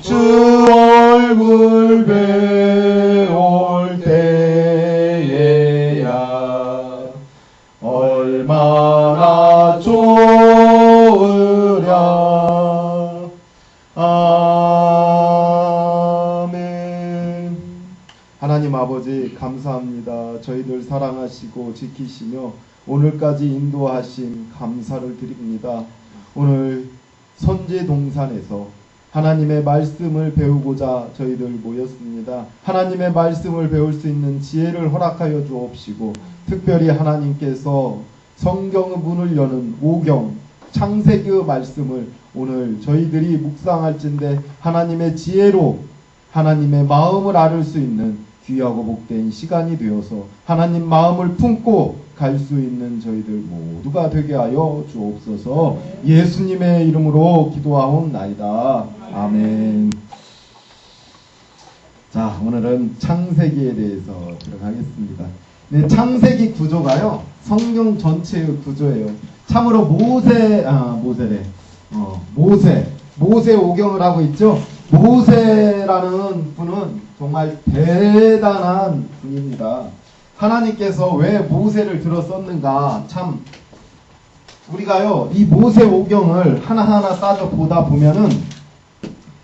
주 얼굴 배울 때에야 얼마나 좋으랴. 아멘. 하나님 아버지 감사합니다. 저희들 사랑하시고 지키시며 오늘까지 인도하심 감사를 드립니다. 오늘 선제동산에서 하나님의 말씀을 배우고자 저희들 모였습니다. 하나님의 말씀을 배울 수 있는 지혜를 허락하여 주옵시고, 특별히 하나님께서 성경의 문을 여는 오경 창세기의 말씀을 오늘 저희들이 묵상할진대 하나님의 지혜로 하나님의 마음을 알을 수 있는 귀하고 복된 시간이 되어서 하나님 마음을 품고 갈 수 있는 저희들 모두가 되게 하여 주옵소서. 예수님의 이름으로 기도하옵나이다. 아멘. 자, 오늘은 창세기에 대해서 들어가겠습니다. 네, 창세기 구조가요, 성경 전체의 구조예요. 참으로 모세 오경을 하고 있죠. 모세라는 분은 정말 대단한 분입니다. 하나님께서 왜 모세를 들어 썼는가, 참 우리가요 이 모세 오경을 하나하나 따져 보다 보면은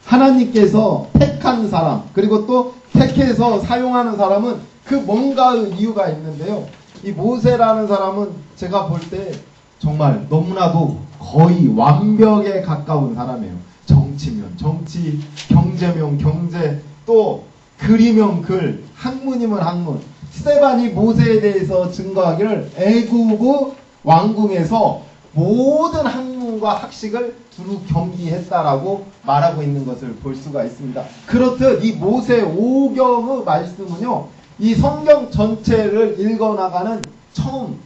하나님께서 택한 사람, 그리고 또 택해서 사용하는 사람은 그 뭔가의 이유가 있는데요, 이 모세라는 사람은 제가 볼 때 정말 너무나도 거의 완벽에 가까운 사람이에요. 정치면 정치, 경제면 경제, 또 글이면 글, 학문이면 학문. 스데반이 모세에 대해서 증거하기를 애굽의 왕궁에서 모든 학문과 학식을 두루 겸비했다라고 말하고 있는 것을 볼 수가 있습니다. 그렇듯 이 모세 오경의 말씀은요, 이 성경 전체를 읽어나가는 처음,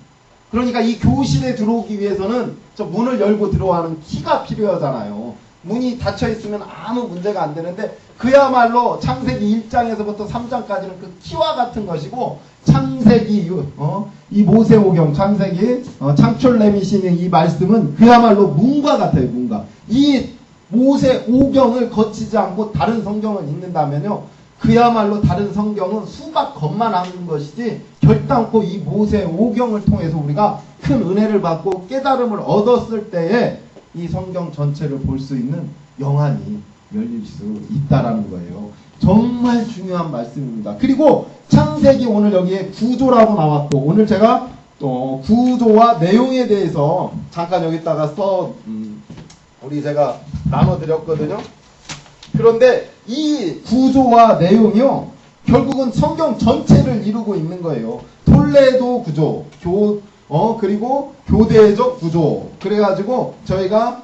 그러니까 이 교실에 들어오기 위해서는 저 문을 열고 들어가는 키가 필요하잖아요. 문이 닫혀 있으면 아무 문제가 안 되는데, 그야말로 창세기 1장에서부터 3장까지는 그 키와 같은 것이고, 창세기 이 모세오경 창세기 창출레미시는 이 말씀은 그야말로 문과 같아요. 문과. 이 모세오경을 거치지 않고 다른 성경을 읽는다면요, 그야말로 다른 성경은 수박 겉만 하는 것이지 결단코 이 모세오경을 통해서 우리가 큰 은혜를 받고 깨달음을 얻었을 때에 이 성경 전체를 볼 수 있는 영안이 열릴 수 있다라는 거예요. 정말 중요한 말씀입니다. 그리고 창세기 오늘 여기에 구조라고 나왔고, 오늘 제가 또 구조와 내용에 대해서 잠깐 여기다가 우리 제가 나눠드렸거든요. 그런데 이 구조와 내용이요, 결국은 성경 전체를 이루고 있는 거예요. 톨레도 구조, 그리고 교대적 구조, 그래가지고 저희가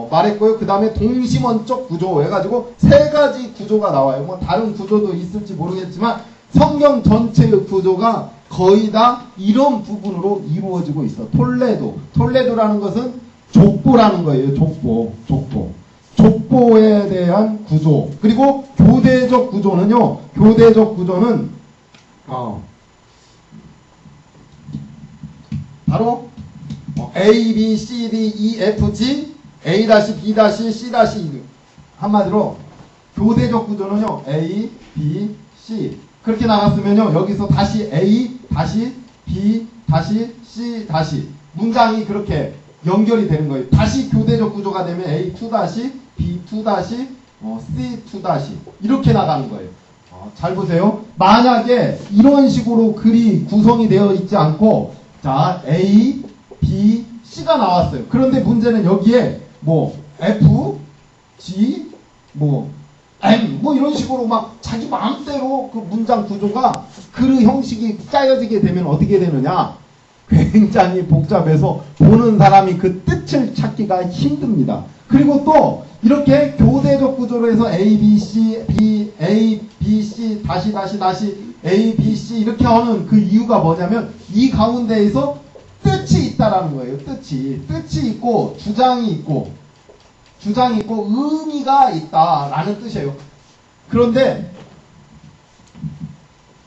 말했고요. 그 다음에 동심원적 구조 해가지고 세 가지 구조가 나와요. 뭐 다른 구조도 있을지 모르겠지만 성경 전체의 구조가 거의 다 이런 부분으로 이루어지고 있어. 톨레도라는 것은 족보라는 거예요. 족보에 대한 구조. 그리고 교대적 구조는요, 바로 A, B, C, D, E, F, G, A, B, C, C. 한마디로 교대적 구조는요, A, B, C 그렇게 나갔으면요, 여기서 다시 A, B, C, 문장이 그렇게 연결이 되는 거예요. 다시 교대적 구조가 되면 A2-, B2-, C2- 이렇게 나가는 거예요. 잘 보세요. 만약에 이런 식으로 글이 구성이 되어 있지 않고, 자, A, B, C가 나왔어요. 그런데 문제는 여기에 F, G, M, 이런 식으로 막 자기 마음대로 그 문장 구조가 그 형식이 짜여지게 되면 어떻게 되느냐? 굉장히 복잡해서 보는 사람이 그 뜻을 찾기가 힘듭니다. 그리고 또 이렇게 교대적 구조로 해서 A, B, C, A, B, C, 다시, A, B, C 이렇게 하는 그 이유가 뭐냐면, 이 가운데에서 뜻이 있다라는 거예요. 뜻이 있고 주장이 있고 의미가 있다라는 뜻이에요. 그런데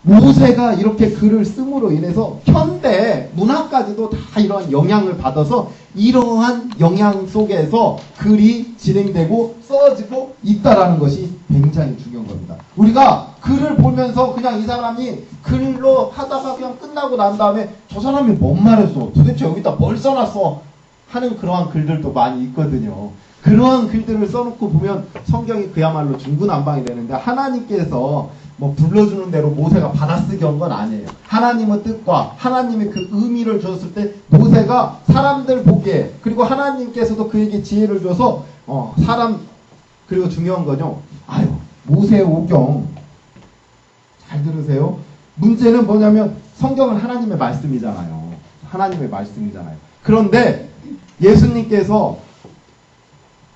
모세가 이렇게 글을 씀으로 인해서 현대 문학까지도 다 이런 영향을 받아서 이러한 영향 속에서 글이 진행되고 써지고 있다라는 것이 굉장히 중요한 겁니다. 우리가 글을 보면서 그냥 이 사람이 글로 하다가 그냥 끝나고 난 다음에 저 사람이 뭔 말했어? 도대체 여기다 뭘 써놨어? 하는 그러한 글들도 많이 있거든요. 그러한 글들을 써놓고 보면 성경이 그야말로 중구난방이 되는데 하나님께서 뭐 불러주는 대로 모세가 받아쓰기 한 건 아니에요. 하나님의 뜻과 하나님의 그 의미를 줬을 때 모세가 사람들 보기에 그리고 하나님께서도 그에게 지혜를 줘서 사람 그리고 중요한 거죠. 모세 오경 잘 들으세요. 문제는 뭐냐면 성경은 하나님의 말씀이잖아요. 하나님의 말씀이잖아요. 그런데 예수님께서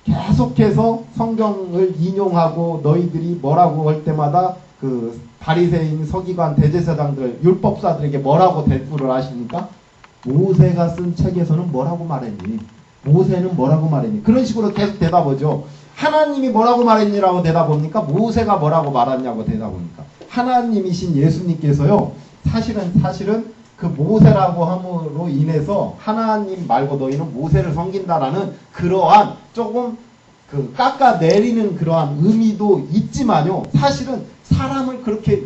계속해서 성경을 인용하고 너희들이 뭐라고 할 때마다 그 바리새인, 서기관, 대제사장들, 율법사들에게 뭐라고 대꾸를 하십니까? 모세가 쓴 책에서는 뭐라고 말했니? 모세는 뭐라고 말했니? 그런 식으로 계속 대답하죠. 하나님이 뭐라고 말했니라고 대답합니까? 모세가 뭐라고 말했냐고 대답합니까? 하나님이신 예수님께서요. 사실은 그 모세라고 함으로 인해서 하나님 말고 너희는 모세를 섬긴다라는 그러한 조금 그 깎아내리는 그러한 의미도 있지만요. 사실은 사람을 그렇게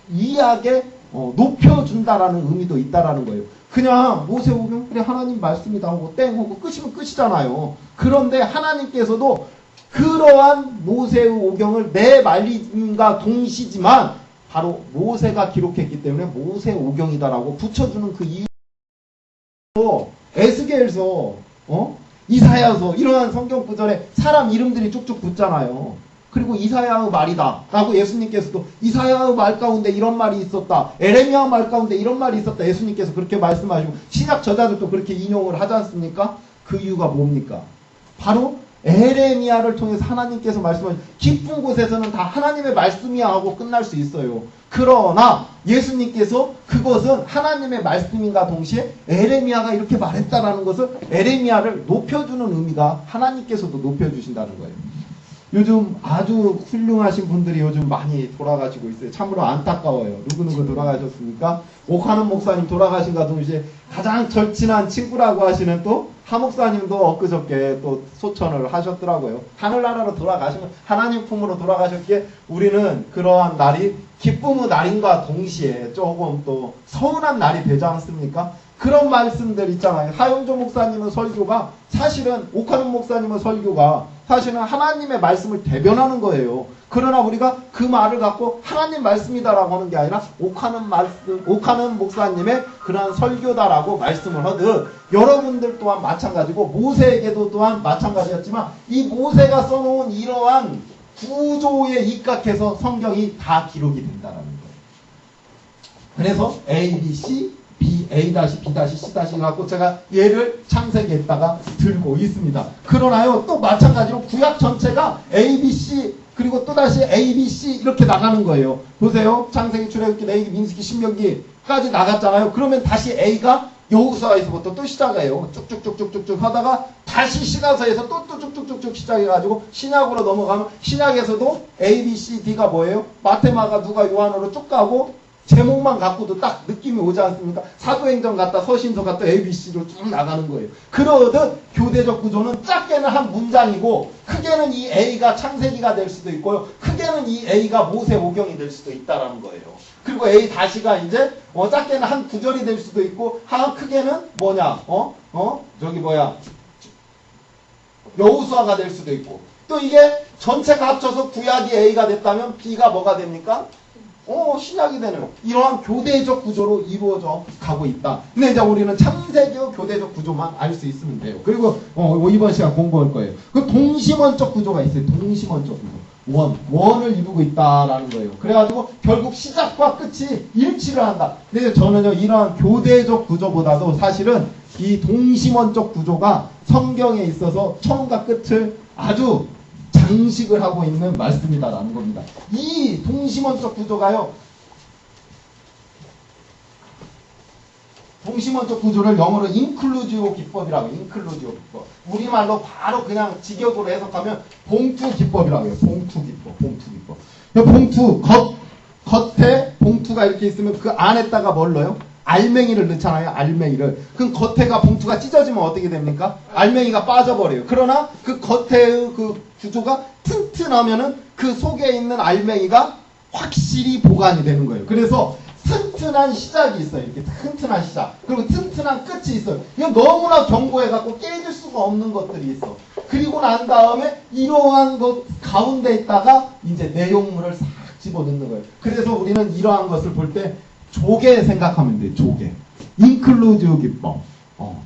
위하게 높여준다라는 의미도 있다라는 거예요. 그냥 모세 오경 그래 하나님 말씀이다 하고 땡 하고 끝이면 끝이잖아요. 그런데 하나님께서도 그러한 모세의 오경을 내 말씀과 동시지만 바로 모세가 기록했기 때문에 모세 오경이다라고 붙여주는 그 이유로 에스겔서, 이사야서 이러한 성경 구절에 사람 이름들이 쭉쭉 붙잖아요. 그리고 이사야의 말이다 라고 예수님께서도 이사야의 말 가운데 이런 말이 있었다. 에레미야 말 가운데 이런 말이 있었다. 예수님께서 그렇게 말씀하시고 신약 저자들도 그렇게 인용을 하지 않습니까? 그 이유가 뭡니까? 바로 에레미야를 통해서 하나님께서 말씀하신 깊은 곳에서는 다 하나님의 말씀이야 하고 끝날 수 있어요. 그러나 예수님께서 그것은 하나님의 말씀인가 동시에 에레미야가 이렇게 말했다라는 것을 에레미야를 높여주는 의미가 하나님께서도 높여주신다는 거예요. 요즘 아주 훌륭하신 분들이 요즘 많이 돌아가시고 있어요. 참으로 안타까워요. 누구누구 돌아가셨습니까? 오카는 목사님 돌아가신가 동시에 가장 절친한 친구라고 하시는 또 하목사님도 엊그저께 또 소천을 하셨더라고요. 하늘나라로 돌아가시면 하나님 품으로 돌아가셨기에 우리는 그러한 날이 기쁨의 날인과 동시에 조금 또 서운한 날이 되지 않습니까? 그런 말씀들 있잖아요. 하영조 목사님의 설교가 사실은 오카는 목사님의 설교가 사실은 하나님의 말씀을 대변하는 거예요. 그러나 우리가 그 말을 갖고 하나님 말씀이다라고 하는 게 아니라 오카는 목사님의 그러한 설교다라고 말씀을 하듯 여러분들 또한 마찬가지고 모세에게도 또한 마찬가지였지만 이 모세가 써놓은 이러한 구조에 입각해서 성경이 다 기록이 된다는 거예요. 그래서 A, B, C B, A-, B-, C- 갖고 제가 얘를 창세기에다가 들고 있습니다. 그러나요, 또 마찬가지로 구약 전체가 A, B, C, 그리고 또다시 A, B, C 이렇게 나가는 거예요. 보세요. 창세기, 출애굽기, 레위기, 민수기, 신명기까지 나갔잖아요. 그러면 다시 A가 여호수아에서부터 또 시작해요. 쭉쭉쭉쭉쭉 하다가 다시 신화서에서 또 쭉쭉쭉쭉 시작해가지고 신약으로 넘어가면 신약에서도 A, B, C, D가 뭐예요? 마테마가 누가 요한으로 쭉 가고 제목만 갖고도 딱 느낌이 오지 않습니까? 사도행전 갔다 서신서 갔다 ABC로 쭉 나가는 거예요. 그러듯 교대적 구조는 작게는 한 문장이고 크게는 이 A가 창세기가 될 수도 있고요. 크게는 이 A가 모세오경이 될 수도 있다라는 거예요. 그리고 A 다시가 이제 작게는 한 구절이 될 수도 있고 크게는 뭐냐? 여호수아가 될 수도 있고 또 이게 전체가 합쳐서 구약이 A가 됐다면 B가 뭐가 됩니까? 신약이 되는 이러한 교대적 구조로 이루어져 가고 있다. 근데 이제 우리는 창세기의 교대적 구조만 알 수 있으면 돼요. 그리고 이번 시간 공부할 거예요. 그 동심원적 구조가 있어요. 동심원적 구조. 원을 이루고 있다라는 거예요. 그래가지고 결국 시작과 끝이 일치를 한다. 근데 저는요 이러한 교대적 구조보다도 사실은 이 동심원적 구조가 성경에 있어서 처음과 끝을 아주 장식을 하고 있는 말씀이다라는 겁니다. 이 동심원적 구조가요. 동심원적 구조를 영어로 인클루지오 기법이라고 해요. 인클루지오 기법. 우리말로 바로 그냥 직역으로 해석하면 봉투 기법이라고 해요. 봉투 기법. 봉투. 겉에 봉투가 이렇게 있으면 그 안에다가 뭘 넣어요? 알맹이를 넣잖아요. 알맹이를. 그럼 겉에가 봉투가 찢어지면 어떻게 됩니까? 알맹이가 빠져버려요. 그러나 그 겉에의 그 구조가 튼튼하면은 그 속에 있는 알맹이가 확실히 보관이 되는 거예요. 그래서 튼튼한 시작이 있어요. 이렇게 튼튼한 시작. 그리고 튼튼한 끝이 있어요. 이건 너무나 견고해갖고 깨질 수가 없는 것들이 있어. 그리고 난 다음에 이러한 것 가운데 있다가 이제 내용물을 싹 집어넣는 거예요. 그래서 우리는 이러한 것을 볼 때 조개 생각하면 돼요. 조개. 인클루지브 기법.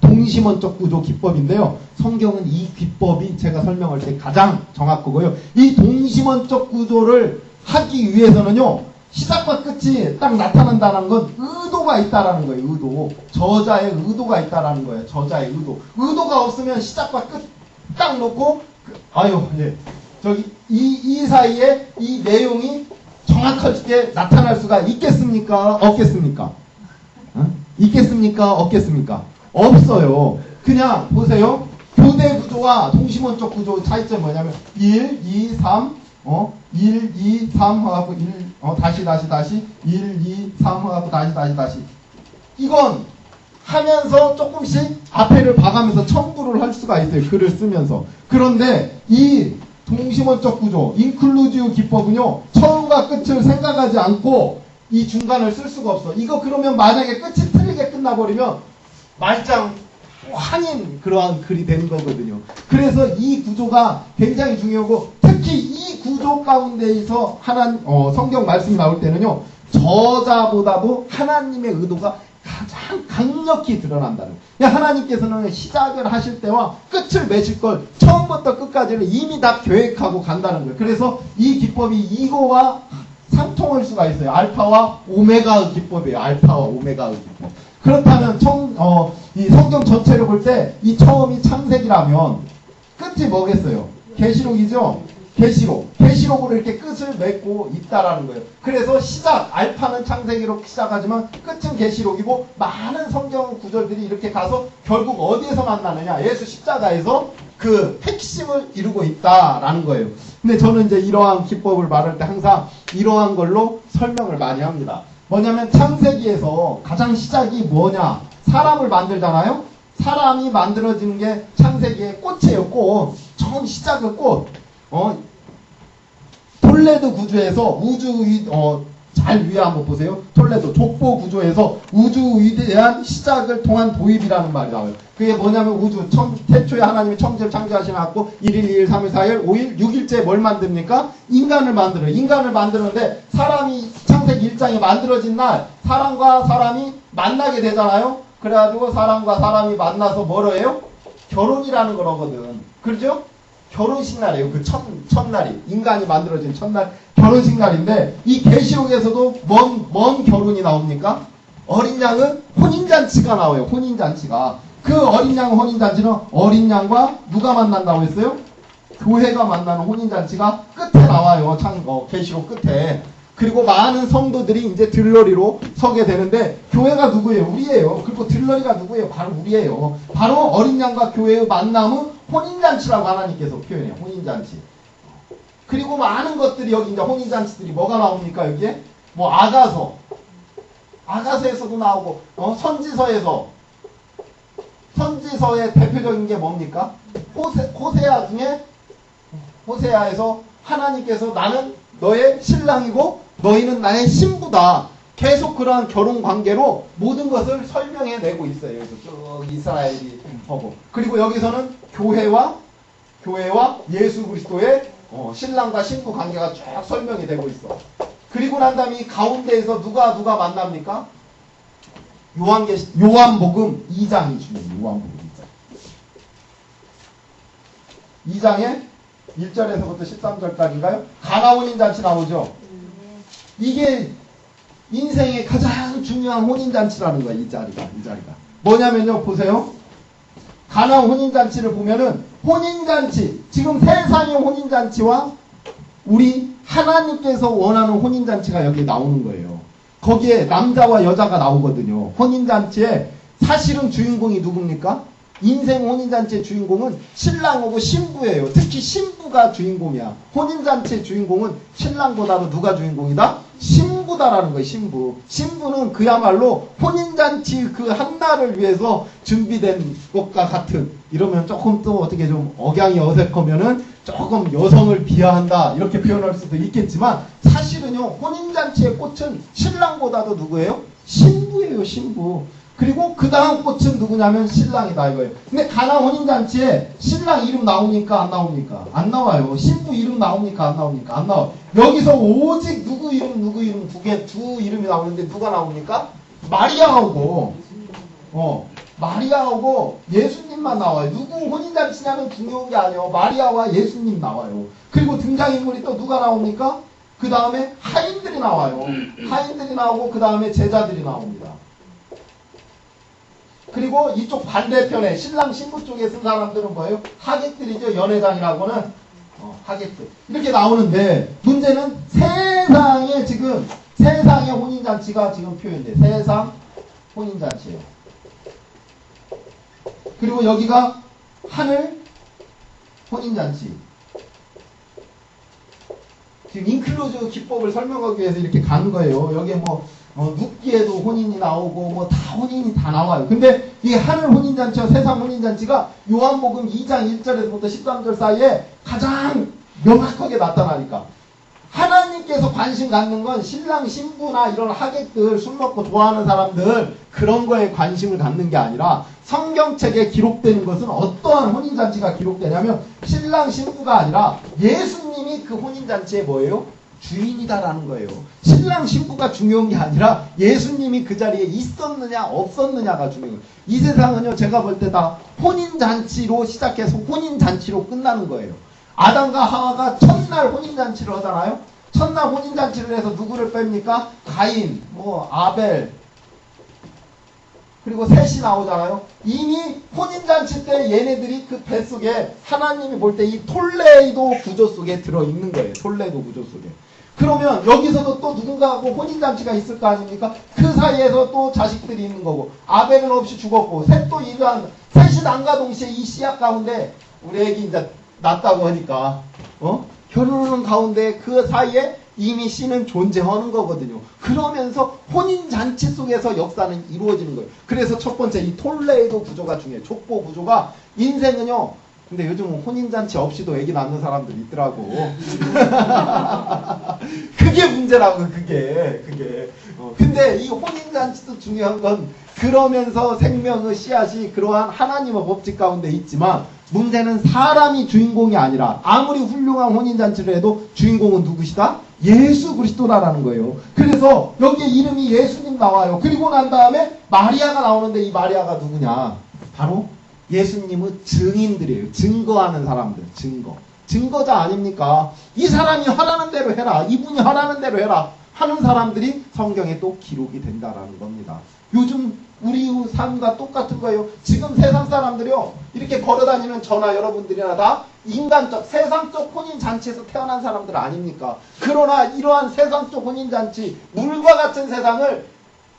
동심원적 구조 기법인데요. 성경은 이 기법이 제가 설명할 때 가장 정확하고요. 이 동심원적 구조를 하기 위해서는요. 시작과 끝이 딱 나타난다는 건 의도가 있다라는 거예요. 의도. 저자의 의도가 있다라는 거예요. 저자의 의도. 의도가 없으면 시작과 끝 딱 놓고 저기 이 사이에 이 내용이 정확하게 나타날 수가 있겠습니까? 없겠습니까? 있겠습니까? 없겠습니까? 없어요. 그냥 보세요. 교대 구조와 동심원적 구조 차이점 뭐냐면 1, 2, 3 1, 2, 3 하고 1 다시 1, 2, 3 하고 다시 이건 하면서 조금씩 앞에를 봐가면서 첨부를 할 수가 있어요. 글을 쓰면서. 그런데 이 동심원적 구조, 인클루지브 기법은요. 처음과 끝을 생각하지 않고 이 중간을 쓸 수가 없어. 이거 그러면 만약에 끝이 틀리게 끝나버리면 말짱 황인 그러한 글이 되는 거거든요. 그래서 이 구조가 굉장히 중요하고 특히 이 구조 가운데에서 성경 말씀이 나올 때는요. 저자보다도 하나님의 의도가 가장 강력히 드러난다는 거예요. 하나님께서는 시작을 하실 때와 끝을 맺을 걸 처음부터 끝까지를 이미 다 계획하고 간다는 거예요. 그래서 이 기법이 이거와 상통할 수가 있어요. 알파와 오메가의 기법이에요. 알파와 오메가의 기법. 그렇다면 이 성경 전체를 볼 때 이 처음이 창세기라면 끝이 뭐겠어요? 계시록이죠? 계시록으로 이렇게 끝을 맺고 있다라는 거예요. 그래서 알파는 창세기로 시작하지만 끝은 계시록이고 많은 성경 구절들이 이렇게 가서 결국 어디에서 만나느냐? 예수 십자가에서 그 핵심을 이루고 있다라는 거예요. 근데 저는 이제 이러한 기법을 말할 때 항상 이러한 걸로 설명을 많이 합니다. 뭐냐면 창세기에서 가장 시작이 뭐냐? 사람을 만들잖아요? 사람이 만들어지는 게 창세기의 꽃이에요. 꽃. 처음 시작은 꽃. 톨레도 구조에서 잘 위에 한번 보세요. 톨레도 족보 구조에서 우주 위대한 시작을 통한 도입이라는 말이 나와요. 그게 뭐냐면 태초에 하나님이 천지를 창조하시고 1일, 2일, 3일, 4일, 5일, 6일째 뭘 만듭니까? 인간을 만들어요. 인간을 만드는데 사람이 창세기 1장에 만들어진 날 사람과 사람이 만나게 되잖아요. 그래가지고 사람과 사람이 만나서 뭐로 해요? 결혼이라는 거거든. 그렇죠? 결혼식 날이에요. 그 첫날이. 인간이 만들어진 첫날 결혼식 날인데 이 계시록에서도 뭔 결혼이 나옵니까? 어린 양은 혼인잔치가 나와요. 혼인잔치가. 그 어린 양 혼인잔치는 어린 양과 누가 만난다고 했어요? 교회가 만나는 혼인잔치가 끝에 나와요. 계시록 끝에. 그리고 많은 성도들이 이제 들러리로 서게 되는데 교회가 누구예요? 우리예요. 그리고 들러리가 누구예요? 바로 우리예요. 바로 어린 양과 교회의 만남은 혼인잔치라고 하나님께서 표현해요. 혼인잔치. 그리고 많은 것들이 여기 이제 혼인잔치들이 뭐가 나옵니까? 여기에? 뭐 아가서에서도 나오고 선지서의 대표적인 게 뭡니까? 호세아 중에 호세아에서 하나님께서 나는 너의 신랑이고 너희는 나의 신부다. 계속 그러한 결혼 관계로 모든 것을 설명해내고 있어요. 그래서 쭉 이스라엘이 하고. 그리고 여기서는 교회와 예수 그리스도의 신랑과 신부 관계가 쭉 설명이 되고 있어. 그리고 난 다음에 이 가운데에서 누가 만납니까? 요한복음 2장이 중요해요. 요한복음 2장. 2장에 1절에서부터 13절까지인가요? 가나 혼인잔치 나오죠? 이게 인생의 가장 중요한 혼인잔치라는 거야. 이 자리가. 뭐냐면요. 보세요. 가나 혼인잔치를 보면은 혼인잔치, 지금 세상의 혼인잔치와 우리 하나님께서 원하는 혼인잔치가 여기 나오는 거예요. 거기에 남자와 여자가 나오거든요. 혼인잔치에 사실은 주인공이 누굽니까? 인생 혼인잔치의 주인공은 신랑하고 신부예요. 특히 신부가 주인공이야. 혼인잔치의 주인공은 신랑보다도 누가 주인공이다? 신부 신부다라는 거예요. 신부. 신부는 그야말로 혼인잔치 그 한날을 위해서 준비된 것과 같은, 이러면 조금 또 어떻게 좀 억양이 어색하면은 조금 여성을 비하한다 이렇게 표현할 수도 있겠지만, 사실은요 혼인잔치의 꽃은 신랑보다도 누구예요? 신부예요. 신부. 그리고 그 다음 꽃은 누구냐면 신랑이다 이거예요. 근데 가나 혼인잔치에 신랑 이름 나옵니까? 안 나옵니까? 안 나와요. 신부 이름 나옵니까? 안 나옵니까? 안 나와요. 여기서 오직 누구 이름 두 이름이 나오는데 누가 나옵니까? 마리아하고 마리아하고 예수님만 나와요. 누구 혼인잔치냐면 중요한 게 아니에요. 마리아와 예수님 나와요. 그리고 등장인물이 또 누가 나옵니까? 그 다음에 하인들이 나와요. 하인들이 나오고 그 다음에 제자들이 나옵니다. 그리고 이쪽 반대편에 신랑 신부 쪽에 쓴 사람들은 뭐예요? 하객들이죠. 연회장이라고는 하객들. 이렇게 나오는데 문제는 세상의 혼인잔치가 지금 표현돼. 세상 혼인잔치예요. 그리고 여기가 하늘 혼인잔치. 지금 인클루즈 기법을 설명하기 위해서 이렇게 가는 거예요. 여기에 눕기에도 혼인이 나오고 다 혼인이 다 나와요. 근데 이 하늘 혼인잔치와 세상 혼인잔치가 요한복음 2장 1절에서부터 13절 사이에 가장 명확하게 나타나니까, 하나님께서 관심 갖는 건 신랑 신부나 이런 하객들, 술 먹고 좋아하는 사람들 그런 거에 관심을 갖는 게 아니라, 성경책에 기록되는 것은 어떠한 혼인잔치가 기록되냐면 신랑 신부가 아니라 예수님이 그 혼인잔치의 뭐예요? 주인이다라는 거예요. 신랑 신부가 중요한 게 아니라 예수님이 그 자리에 있었느냐 없었느냐가 중요해요. 이 세상은요 제가 볼 때 다 혼인잔치로 시작해서 혼인잔치로 끝나는 거예요. 아담과 하와가 첫날 혼인잔치를 하잖아요. 첫날 혼인잔치를 해서 누구를 뺍니까? 가인, 아벨, 그리고 셋이 나오잖아요. 이미 혼인잔치 때 얘네들이 그 뱃속에 하나님이 볼 때 이 톨레이도 구조 속에 들어있는 거예요. 톨레이도 구조 속에. 그러면 여기서도 또 누군가하고 혼인잔치가 있을 거 아닙니까? 그 사이에서 또 자식들이 있는 거고, 아벨은 없이 죽었고, 셋도 이러한, 셋이 남과 동시에 이 씨앗 가운데 우리 애기 이제 낳았다고 하니까 결혼하는 가운데 그 사이에 이미 씨는 존재하는 거거든요. 그러면서 혼인잔치 속에서 역사는 이루어지는 거예요. 그래서 첫 번째 이 톨레이도 구조가 중요해요. 족보 구조가. 인생은요, 근데 요즘은 혼인잔치 없이도 애기 낳는 사람들 있더라고. 그게 문제라고, 그게. 근데 이 혼인잔치도 중요한 건, 그러면서 생명의 씨앗이 그러한 하나님의 법칙 가운데 있지만, 문제는 사람이 주인공이 아니라, 아무리 훌륭한 혼인잔치를 해도 주인공은 누구시다? 예수 그리스도라는 거예요. 그래서 여기에 이름이 예수님 나와요. 그리고 난 다음에 마리아가 나오는데, 이 마리아가 누구냐? 바로 예수님의 증인들이에요. 증거하는 사람들. 증거자 아닙니까? 이 사람이 하라는 대로 해라, 이분이 하라는 대로 해라 하는 사람들이 성경에 또 기록이 된다라는 겁니다. 요즘 우리 삶과 똑같은 거예요. 지금 세상 사람들이요, 이렇게 걸어다니는 저나 여러분들이나 다 인간적, 세상적 혼인잔치에서 태어난 사람들 아닙니까? 그러나 이러한 세상적 혼인잔치, 물과 같은 세상을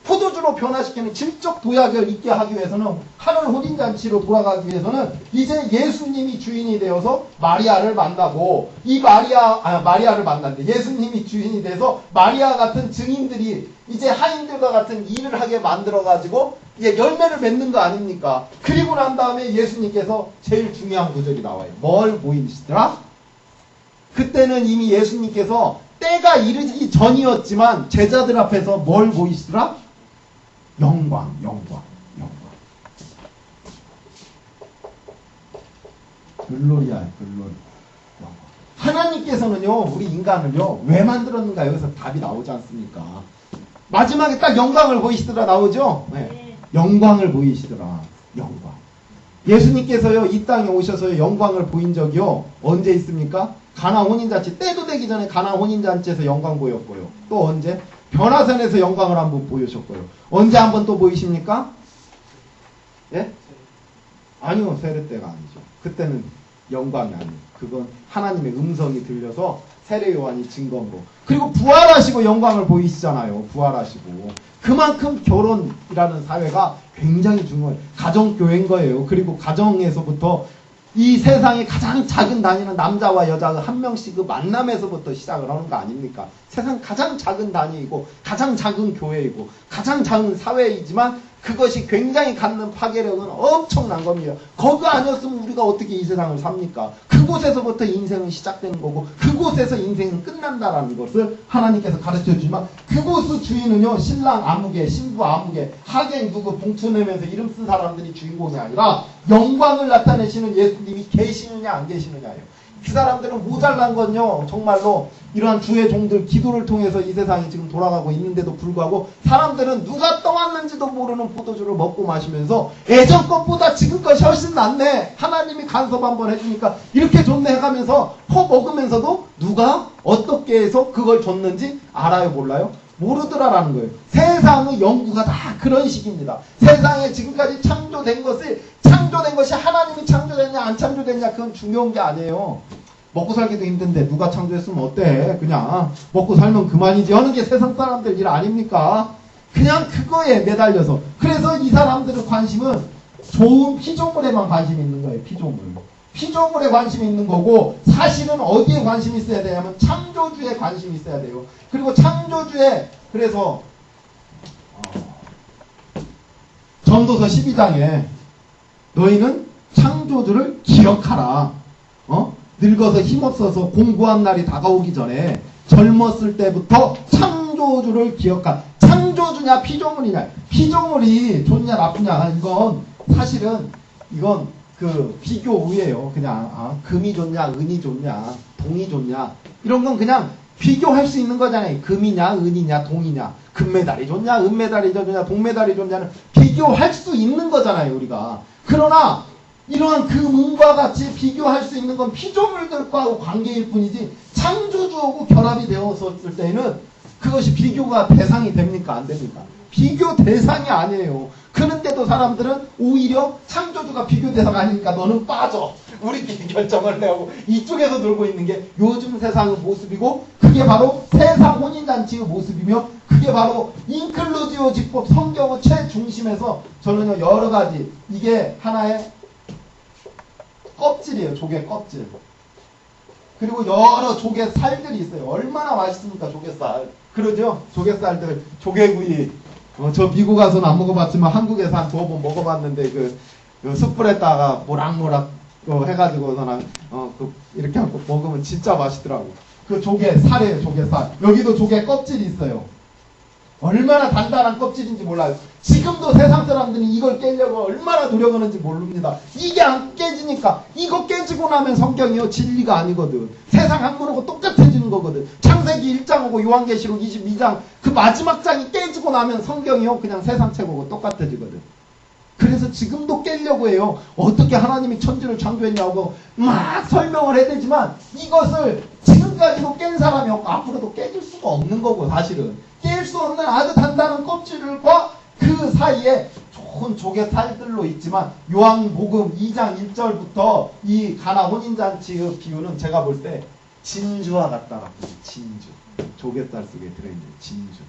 포도주로 변화시키는 질적 도약을 있게 하기 위해서는, 하늘 혼인잔치로 돌아가기 위해서는 이제 예수님이 주인이 되어서 마리아를 만나고, 이 마리아를 만났는데 예수님이 주인이 돼서 마리아 같은 증인들이 이제 하인들과 같은 일을 하게 만들어가지고 이제 열매를 맺는 거 아닙니까? 그리고 난 다음에 예수님께서 제일 중요한 구절이 나와요. 뭘 보이시더라? 그때는 이미 예수님께서 때가 이르기 전이었지만 제자들 앞에서 뭘 보이시더라? 영광. 글로리아. 하나님께서는요, 우리 인간을요, 왜 만들었는가? 여기서 답이 나오지 않습니까? 마지막에 딱 영광을 보이시더라 나오죠? 네. 영광을 보이시더라. 영광. 예수님께서요, 이 땅에 오셔서요, 영광을 보인 적이요, 언제 있습니까? 가나 혼인잔치, 때도 되기 전에 가나 혼인잔치에서 영광 보였고요. 또 언제? 변화산에서 영광을 한번 보여줬고요. 언제 한번 또 보이십니까? 예? 아니요, 세례 때가 아니죠. 그때는 영광이 아니에요. 그건 하나님의 음성이 들려서 세례 요한이 증거한 거. 그리고 부활하시고 영광을 보이시잖아요. 부활하시고. 그만큼 결혼이라는 사회가 굉장히 중요해요. 가정교회인 거예요. 그리고 가정에서부터 이 세상에 가장 작은 단위는 남자와 여자 한 명씩 그 만남에서부터 시작을 하는 거 아닙니까? 세상 가장 작은 단위이고 가장 작은 교회이고 가장 작은 사회이지만 그것이 굉장히 갖는 파괴력은 엄청난 겁니다. 거기 아니었으면 우리가 어떻게 이 세상을 삽니까? 그곳에서부터 인생은 시작되는 거고 그곳에서 인생은 끝난다라는 것을 하나님께서 가르쳐주지만 그곳의 주인은요, 신랑 아무개, 신부 아무개, 하객 누구 봉투내면서 이름 쓴 사람들이 주인공이 아니라 영광을 나타내시는 예수님이 계시느냐 안 계시느냐예요. 그 사람들은 모자란 건요, 정말로 이러한 주의 종들 기도를 통해서 이 세상이 지금 돌아가고 있는데도 불구하고 사람들은 누가 떠왔는지도 모르는 포도주를 먹고 마시면서 예전 것보다 지금 것이 훨씬 낫네, 하나님이 간섭 한번 해주니까 이렇게 좋네 해가면서 퍼먹으면서도 누가 어떻게 해서 그걸 줬는지 알아요 몰라요? 모르더라라는 거예요. 세상의 연구가 다 그런 식입니다. 세상에 지금까지 창조된 것이 하나님이 창조됐냐 안 창조됐냐 그건 중요한 게 아니에요. 먹고 살기도 힘든데 누가 창조했으면 어때? 그냥 먹고 살면 그만이지 하는 게 세상 사람들 일 아닙니까? 그냥 그거에 매달려서. 그래서 이 사람들의 관심은 좋은 피조물에만 관심이 있는 거예요. 피조물에 관심이 있는 거고, 사실은 어디에 관심이 있어야 되냐면 창조주에 관심이 있어야 돼요. 그리고 창조주에, 그래서 전도서 12장에 너희는 창조주를 기억하라. 늙어서 힘없어서 공부한 날이 다가오기 전에 젊었을 때부터 창조주를 기억하라. 창조주냐 피조물이냐. 피조물이 좋냐 나쁘냐 이건 사실은 이건 그 비교우예요. 그냥 금이 좋냐 은이 좋냐 동이 좋냐 이런 건 그냥 비교할 수 있는 거잖아요. 금이냐 은이냐 동이냐 금메달이 좋냐 은메달이 좋냐 동메달이 좋냐는 비교할 수 있는 거잖아요 우리가. 그러나 이러한 금과 같이 비교할 수 있는 건 피조물들과 관계일 뿐이지 창조주하고 결합이 되었을 때는 그것이 비교가 대상이 됩니까 안 됩니까? 비교 대상이 아니에요. 그런데도 사람들은 오히려 창조주가 비교 대상 아니니까 너는 빠져, 우리끼리 결정을 내고 이쪽에서 놀고 있는 게 요즘 세상의 모습이고, 그게 바로 세상 혼인잔치의 모습이며, 그게 바로 인클루지오 직법 성경의 최중심에서 저는요 여러가지, 이게 하나의 껍질이에요. 조개 껍질. 그리고 여러 조개 살들이 있어요. 얼마나 맛있습니까 조개살. 그러죠? 조개살들, 조개구이. 저 미국 가서는 안 먹어봤지만 한국에서 한 2번 먹어봤는데 그 숯불에다가 모락모락 해가지고서는 이렇게 하고 먹으면 진짜 맛있더라고. 그 조개 살이에요. 조개살. 여기도 조개 껍질이 있어요. 얼마나 단단한 껍질인지 몰라요. 지금도 세상 사람들이 이걸 깨려고 얼마나 노력하는지 모릅니다. 이게 안 깨지니까, 이거 깨지고 나면 성경이요 진리가 아니거든. 세상 한문하고 똑같아지는 거거든. 창세기 1장하고 요한계시록 22장 그 마지막 장이 깨지고 나면 성경이요 그냥 세상 책하고 똑같아지거든. 그래서 지금도 깨려고 해요. 어떻게 하나님이 천지를 창조했냐고 막 설명을 해야 되지만, 이것을 지금까지도 깬 사람이 없고 앞으로도 깨질 수가 없는 거고, 사실은 깰 수 없는 아주 단단한 껍질과 그 사이에 좋은 조개살들로 있지만, 요한복음 2장 1절부터 이 가나 혼인잔치의 비유는 제가 볼 때 진주와 같다라고. 진주, 조개살 속에 들어있는 진주.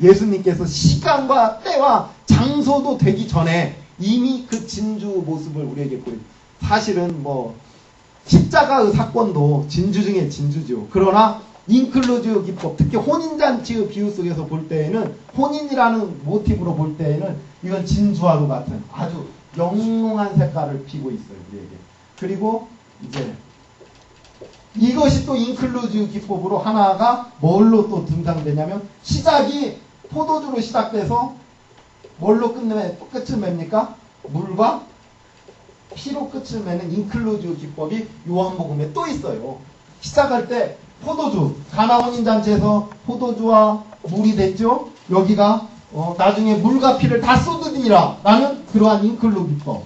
예수님께서 시간과 때와 장소도 되기 전에 이미 그 진주 모습을 우리에게 보여줍니다. 사실은 뭐 십자가의 사건도 진주 중에 진주죠. 그러나 인클루지오 기법, 특히 혼인잔치의 비유 속에서 볼 때에는, 혼인이라는 모티브로 볼 때에는 이건 진주와도 같은 아주 영롱한 색깔을 띠고 있어요 우리에게. 그리고 이제 이것이 또 인클루지오 기법으로 하나가 뭘로 또 등장되냐면, 시작이 포도주로 시작돼서 뭘로 끝을 맺습니까? 물과 피로 끝을 맺는 인클루지오 기법이 요한복음에 또 있어요. 시작할 때 포도주, 가나 혼인잔치에서 포도주와 물이 됐죠. 여기가 나중에 물과 피를 다 쏟으니라 라는 그러한 인클루 기법,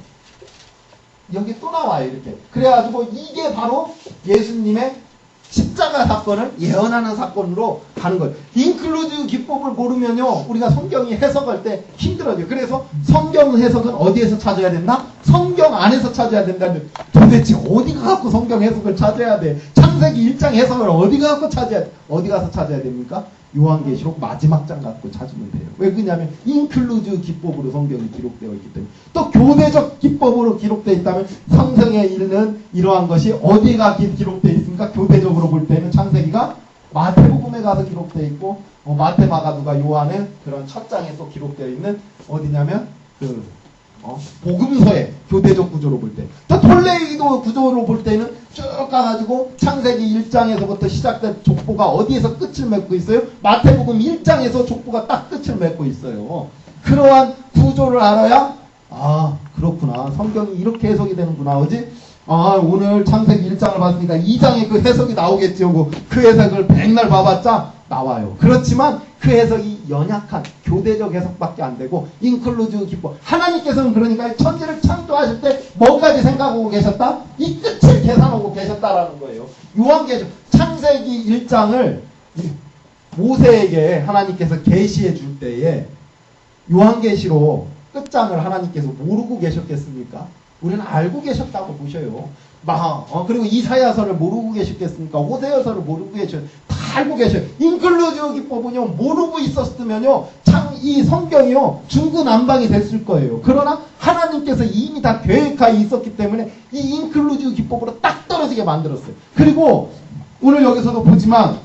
여기 또 나와요 이렇게. 그래가지고 이게 바로 예수님의 십자가 사건을 예언하는 사건으로 가는 거예요. 인클루지브 기법을 모르면요 우리가 성경이 해석할 때 힘들어져요. 그래서 성경 해석은 어디에서 찾아야 된다? 성경 안에서 찾아야 된다는, 도대체 어디가 갖고 성경 해석을 찾아야 돼? 창세기 1장 해석을 어디 가서 찾아야 됩니까? 요한계시록 마지막 장 갖고 찾으면 돼요. 왜 그러냐면 인클루즈 기법으로 성경이 기록되어 있기 때문에. 또 교대적 기법으로 기록되어 있다면 성경에 있는 이러한 것이 어디가 기록되어 있습니까? 교대적으로 볼 때는 창세기가 마태복음에 가서 기록되어 있고 마태, 마가, 누가, 요한은 그런 첫 장에 또 기록되어 있는 어디냐면 복음서의 교대적 구조로 볼 때, 또 톨레이도 구조로 볼 때는 쭉 가가지고 창세기 1장에서부터 시작된 족보가 어디에서 끝을 맺고 있어요? 마태복음 1장에서 족보가 딱 끝을 맺고 있어요. 그러한 구조를 알아야 그렇구나, 성경이 이렇게 해석이 되는구나. 그지? 오늘 창세기 1장을 봤으니까 2장에 그 해석이 나오겠지요. 그 해석을 백날 봐봤자 나와요. 그렇지만 그 해석이 연약한 교대적 해석밖에 안 되고 인클루즈 기법. 하나님께서는 그러니까 천지를 창조하실 때 뭐까지 생각하고 계셨다? 이 끝을 계산하고 계셨다라는 거예요. 요한계시록 창세기 1장을 모세에게 하나님께서 계시해 줄 때에 요한계시록 끝장을 하나님께서 모르고 계셨겠습니까? 우리는 알고 계셨다고 보셔요. 그리고 이사야서를 모르고 계셨겠습니까? 호세아서를 모르고 계셔요. 다 알고 계셔요. 인클루즈 기법은요, 모르고 있었으면요, 이 성경이요, 중구난방이 됐을 거예요. 그러나 하나님께서 이미 다 계획하에 있었기 때문에 이 인클루즈 기법으로 딱 떨어지게 만들었어요. 그리고 오늘 여기서도 보지만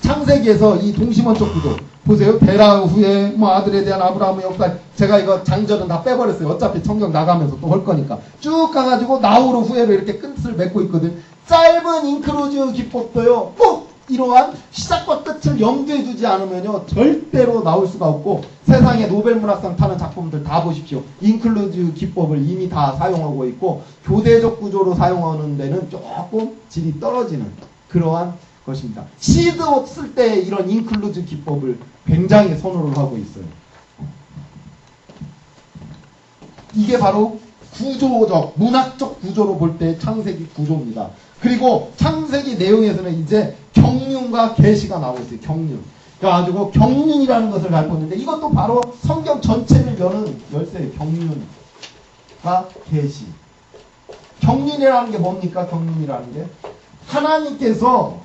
창세기에서 이 동심원적 구조 보세요. 베라 후에 아들에 대한 아브라함의 역사, 제가 이거 장절은 다 빼버렸어요. 어차피 성경 나가면서 또 할 거니까. 쭉 가가지고 나우로 후에로 이렇게 끝을 맺고 있거든. 짧은 인클루즈 기법도요, 꼭 이러한 시작과 끝을 염두에 두지 않으면요, 절대로 나올 수가 없고, 세상에 노벨문학상 타는 작품들 다 보십시오. 인클루즈 기법을 이미 다 사용하고 있고, 교대적 구조로 사용하는 데는 조금 질이 떨어지는 그러한 것입니다. 시드 쓸 때 이런 인클루즈 기법을 굉장히 선호를 하고 있어요. 이게 바로 구조적, 문학적 구조로 볼 때 창세기 구조입니다. 그리고 창세기 내용에서는 이제 경륜과 계시가 나오고 있어요. 경륜. 그래가지고 경륜이라는 것을 갖고 있는데, 이것도 바로 성경 전체를 여는 열쇠예요. 경륜과 계시. 경륜이라는 게 뭡니까? 경륜이라는 게 하나님께서,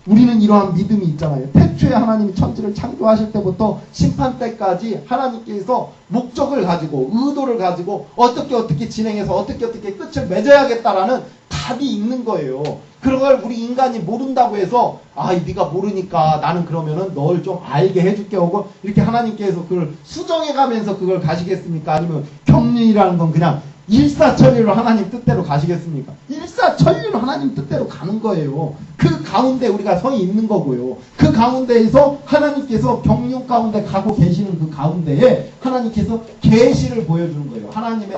우리는 이러한 믿음이 있잖아요. 태초에 하나님이 천지를 창조하실 때부터 심판 때까지 하나님께서 목적을 가지고, 의도를 가지고 어떻게 진행해서 어떻게 끝을 맺어야겠다라는 답이 있는 거예요. 그런 걸 우리 인간이 모른다고 해서 네가 모르니까 나는 그러면은 널 좀 알게 해줄게 하고 이렇게 하나님께서 그걸 수정해가면서 그걸 가시겠습니까? 아니면 경륜이라는 건 그냥 일사천리로 하나님 뜻대로 가시겠습니까? 일사천리로 하나님 뜻대로 가는 거예요. 그 가운데 우리가 서 있는 거고요. 그 가운데에서 하나님께서 경륜 가운데 가고 계시는 그 가운데에 하나님께서 계시를 보여주는 거예요. 하나님의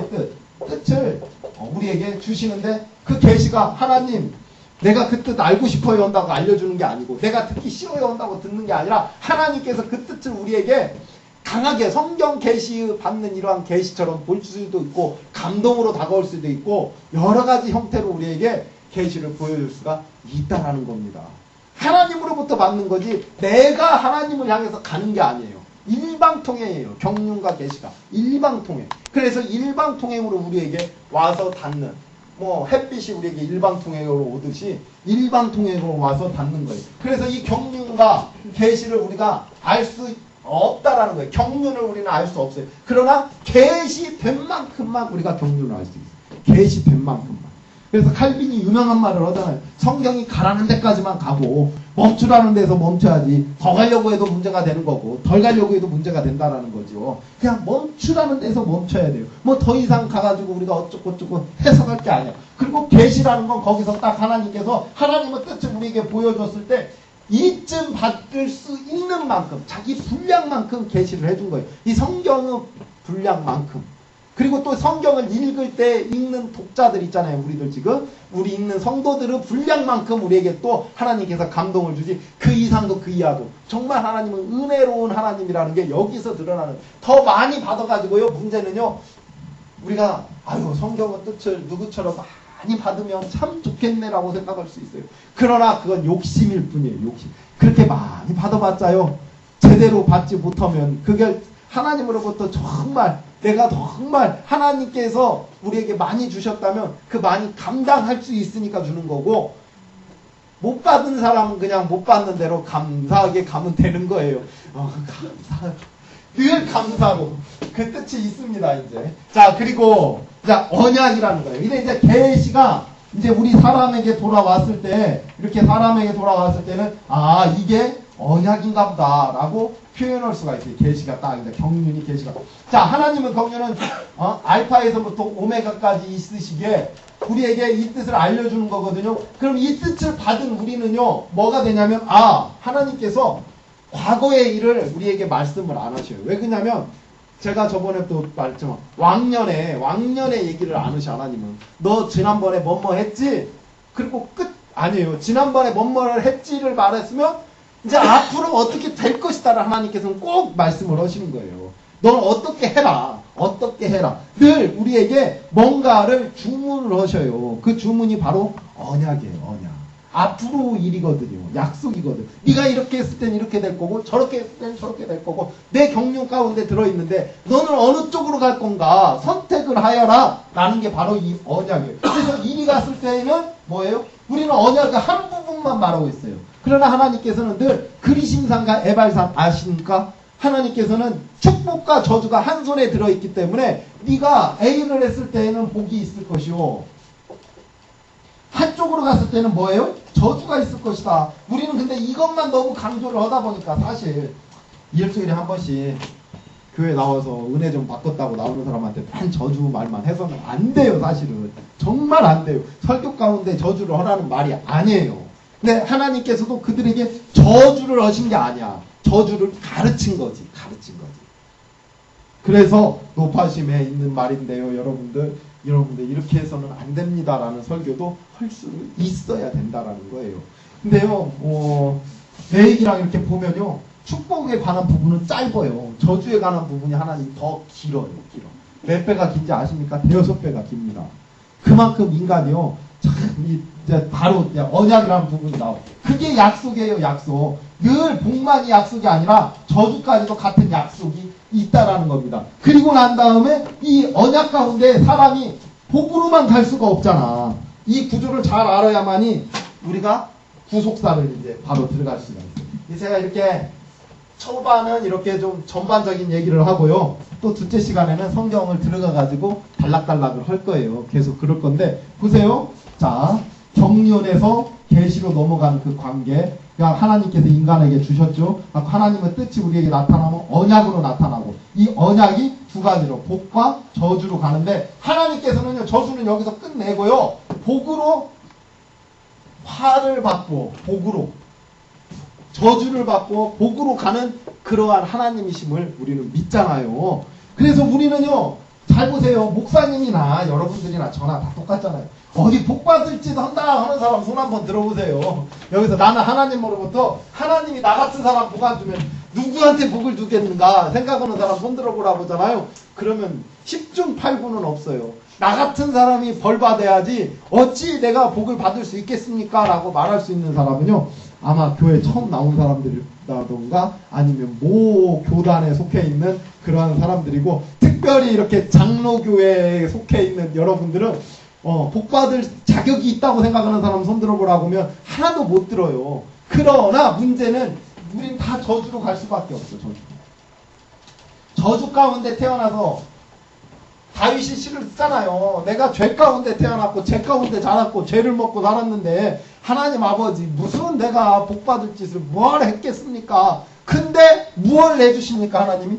뜻을 우리에게 주시는데, 그 계시가 하나님 내가 그 뜻 알고 싶어요 한다고 알려주는 게 아니고, 내가 듣기 싫어요 한다고 듣는 게 아니라, 하나님께서 그 뜻을 우리에게 강하게 성경 계시 받는 이러한 계시처럼 볼 수도 있고, 감동으로 다가올 수도 있고, 여러 가지 형태로 우리에게 계시를 보여줄 수가 있다라는 겁니다. 하나님으로부터 받는 거지 내가 하나님을 향해서 가는 게 아니에요. 일방통행이에요. 경륜과 계시가 일방통행. 그래서 일방통행으로 우리에게 와서 닿는, 햇빛이 우리에게 일방통행으로 오듯이 일방통행으로 와서 닿는 거예요. 그래서 이 경륜과 계시를 우리가 알 수 없다라는 거예요. 경륜을 우리는 알 수 없어요. 그러나 계시된 만큼만 우리가 경륜을 알 수 있어요. 계시된 만큼만. 그래서 칼빈이 유명한 말을 하잖아요. 성경이 가라는 데까지만 가고 멈추라는 데서 멈춰야지, 더 가려고 해도 문제가 되는 거고 덜 가려고 해도 문제가 된다라는 거죠. 그냥 멈추라는 데서 멈춰야 돼요. 더 이상 가가지고 우리가 어쩌고 해석할 게 아니야. 그리고 계시라는 건 거기서 딱 하나님께서 하나님의 뜻을 우리에게 보여줬을 때 이쯤 받을 수 있는 만큼, 자기 분량만큼 계시를 해준 거예요. 이 성경의 분량만큼. 그리고 또 성경을 읽을 때 읽는 독자들 있잖아요. 우리들 지금 우리 읽는 성도들은 분량만큼 우리에게 또 하나님께서 감동을 주지, 그 이상도 그 이하도. 정말 하나님은 은혜로운 하나님이라는 게 여기서 드러나는. 더 많이 받아가지고요, 문제는요, 우리가 성경의 뜻을 누구처럼 많이 받으면 참 좋겠네라고 생각할 수 있어요. 그러나 그건 욕심일 뿐이에요. 욕심. 그렇게 많이 받아봤자요, 제대로 받지 못하면 그게 하나님으로부터 정말 하나님께서 우리에게 많이 주셨다면 그 많이 감당할 수 있으니까 주는 거고, 못 받은 사람은 그냥 못 받는 대로 감사하게 가면 되는 거예요. 늘 감사로. 그 뜻이 있습니다, 이제. 자, 그리고, 자, 언약이라는 거예요. 이제 계시가 이제 우리 사람에게 돌아왔을 때, 이렇게 사람에게 돌아왔을 때는, 아, 이게 언약인가 보다, 라고 표현할 수가 있어요. 계시가 딱, 이제 경륜이 계시가. 자, 하나님은 경륜은, 알파에서부터 오메가까지 있으시기에, 우리에게 이 뜻을 알려주는 거거든요. 그럼 이 뜻을 받은 우리는요, 뭐가 되냐면, 아, 하나님께서 과거의 일을 우리에게 말씀을 안 하셔요. 왜 그러냐면, 제가 저번에 또 말했지만, 왕년의 얘기를 안 하셔, 하나님은. 너 지난번에 뭐뭐 했지? 그리고 끝, 아니에요. 지난번에 뭐뭐를 했지를 말했으면, 이제 앞으로 어떻게 될 것이다를 하나님께서는 꼭 말씀을 하시는 거예요. 넌 어떻게 해라. 어떻게 해라. 늘 우리에게 뭔가를 주문을 하셔요. 그 주문이 바로 언약이에요. 언약. 앞으로 일이거든요. 약속이거든. 네가 이렇게 했을 땐 이렇게 될 거고 저렇게 했을 땐 저렇게 될 거고 내 경륜 가운데 들어있는데 너는 어느 쪽으로 갈 건가 선택을 하여라 라는 게 바로 이 언약이에요. 그래서 이리 갔을 때에는 뭐예요? 우리는 언약의 한 부분만 말하고 있어요. 그러나 하나님께서는 늘 그리심산과 에발산 아십니까? 하나님께서는 축복과 저주가 한 손에 들어있기 때문에 네가 A를 했을 때에는 복이 있을 것이요. 한쪽으로 갔을 때는 뭐예요? 저주가 있을 것이다. 우리는 근데 이것만 너무 강조를 하다 보니까 사실 일주일에 한 번씩 교회 나와서 은혜 좀 바꿨다고 나오는 사람한테 단 저주 말만 해서는 안 돼요. 사실은 정말 안 돼요. 설교 가운데 저주를 하라는 말이 아니에요. 근데 하나님께서도 그들에게 저주를 하신 게 아니야. 저주를 가르친 거지. 가르친 거지. 그래서 높아심에 있는 말인데요. 여러분들 이렇게 해서는 안 됩니다라는 설교도 할 수 있어야 된다라는 거예요. 근데요, 내 얘기랑 이렇게 보면요, 축복에 관한 부분은 짧아요. 저주에 관한 부분이 하나님 더 길어요. 길어. 몇 배가 긴지 아십니까? 5배가 깁니다. 그만큼 인간이요, 이제 바로 언약이라는 부분이 나와요. 그게 약속이에요. 약속. 늘 복만이 약속이 아니라 저주까지도 같은 약속이 있다라는 겁니다. 그리고 난 다음에 이 언약 가운데 사람이 복으로만 갈 수가 없잖아. 이 구조를 잘 알아야만이 우리가 구속사를 이제 바로 들어갈 수가 있어요. 제가 이렇게 초반은 이렇게 좀 전반적인 얘기를 하고요. 또 둘째 시간에는 성경을 들어가가지고 단락단락을 할 거예요. 계속 그럴 건데 보세요. 자, 경륜에서 계시로 넘어가는 그 관계. 그러니까 하나님께서 인간에게 주셨죠. 하나님의 뜻이 우리에게 나타나면 언약으로 나타나고 이 언약이 두 가지로 복과 저주로 가는데 하나님께서는요 저주는 여기서 끝내고요 복으로 화를 받고 복으로 저주를 받고 복으로 가는 그러한 하나님이심을 우리는 믿잖아요. 그래서 우리는요 잘 보세요. 목사님이나 여러분들이나 저나 다 똑같잖아요. 어디 복 받을 짓 한다 하는 사람 손 한번 들어보세요. 여기서 나는 하나님으로부터 하나님이 나 같은 사람 복 안 주면 누구한테 복을 주겠는가 생각하는 사람 손 들어보라 보잖아요. 그러면 10중 8구는 없어요. 나 같은 사람이 벌 받아야지 어찌 내가 복을 받을 수 있겠습니까? 라고 말할 수 있는 사람은요. 아마 교회 처음 나온 사람들이라던가 아니면 모 교단에 속해 있는 그러한 사람들이고 특별히 이렇게 장로교회에 속해 있는 여러분들은 복 받을 자격이 있다고 생각하는 사람 손 들어보라고 하면 하나도 못 들어요. 그러나 문제는 우린 다 저주로 갈 수밖에 없어. 저주 가운데 태어나서 다윗이 시를 쓰잖아요. 내가 죄 가운데 태어났고 죄 가운데 자랐고 죄를 먹고 살았는데 하나님 아버지 무슨 내가 복 받을 짓을 뭘 했겠습니까? 근데 무엇을 내주십니까? 하나님이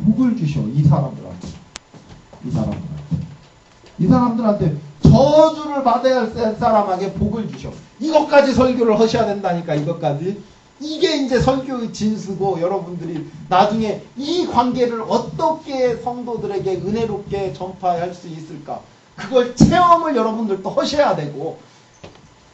복을 주셔. 이 사람들한테 저주를 받아야 할 사람에게 복을 주셔. 이것까지 설교를 하셔야 된다니까. 이것까지. 이게 이제 설교의 진수고 여러분들이 나중에 이 관계를 어떻게 성도들에게 은혜롭게 전파할 수 있을까? 그걸 체험을 여러분들도 하셔야 되고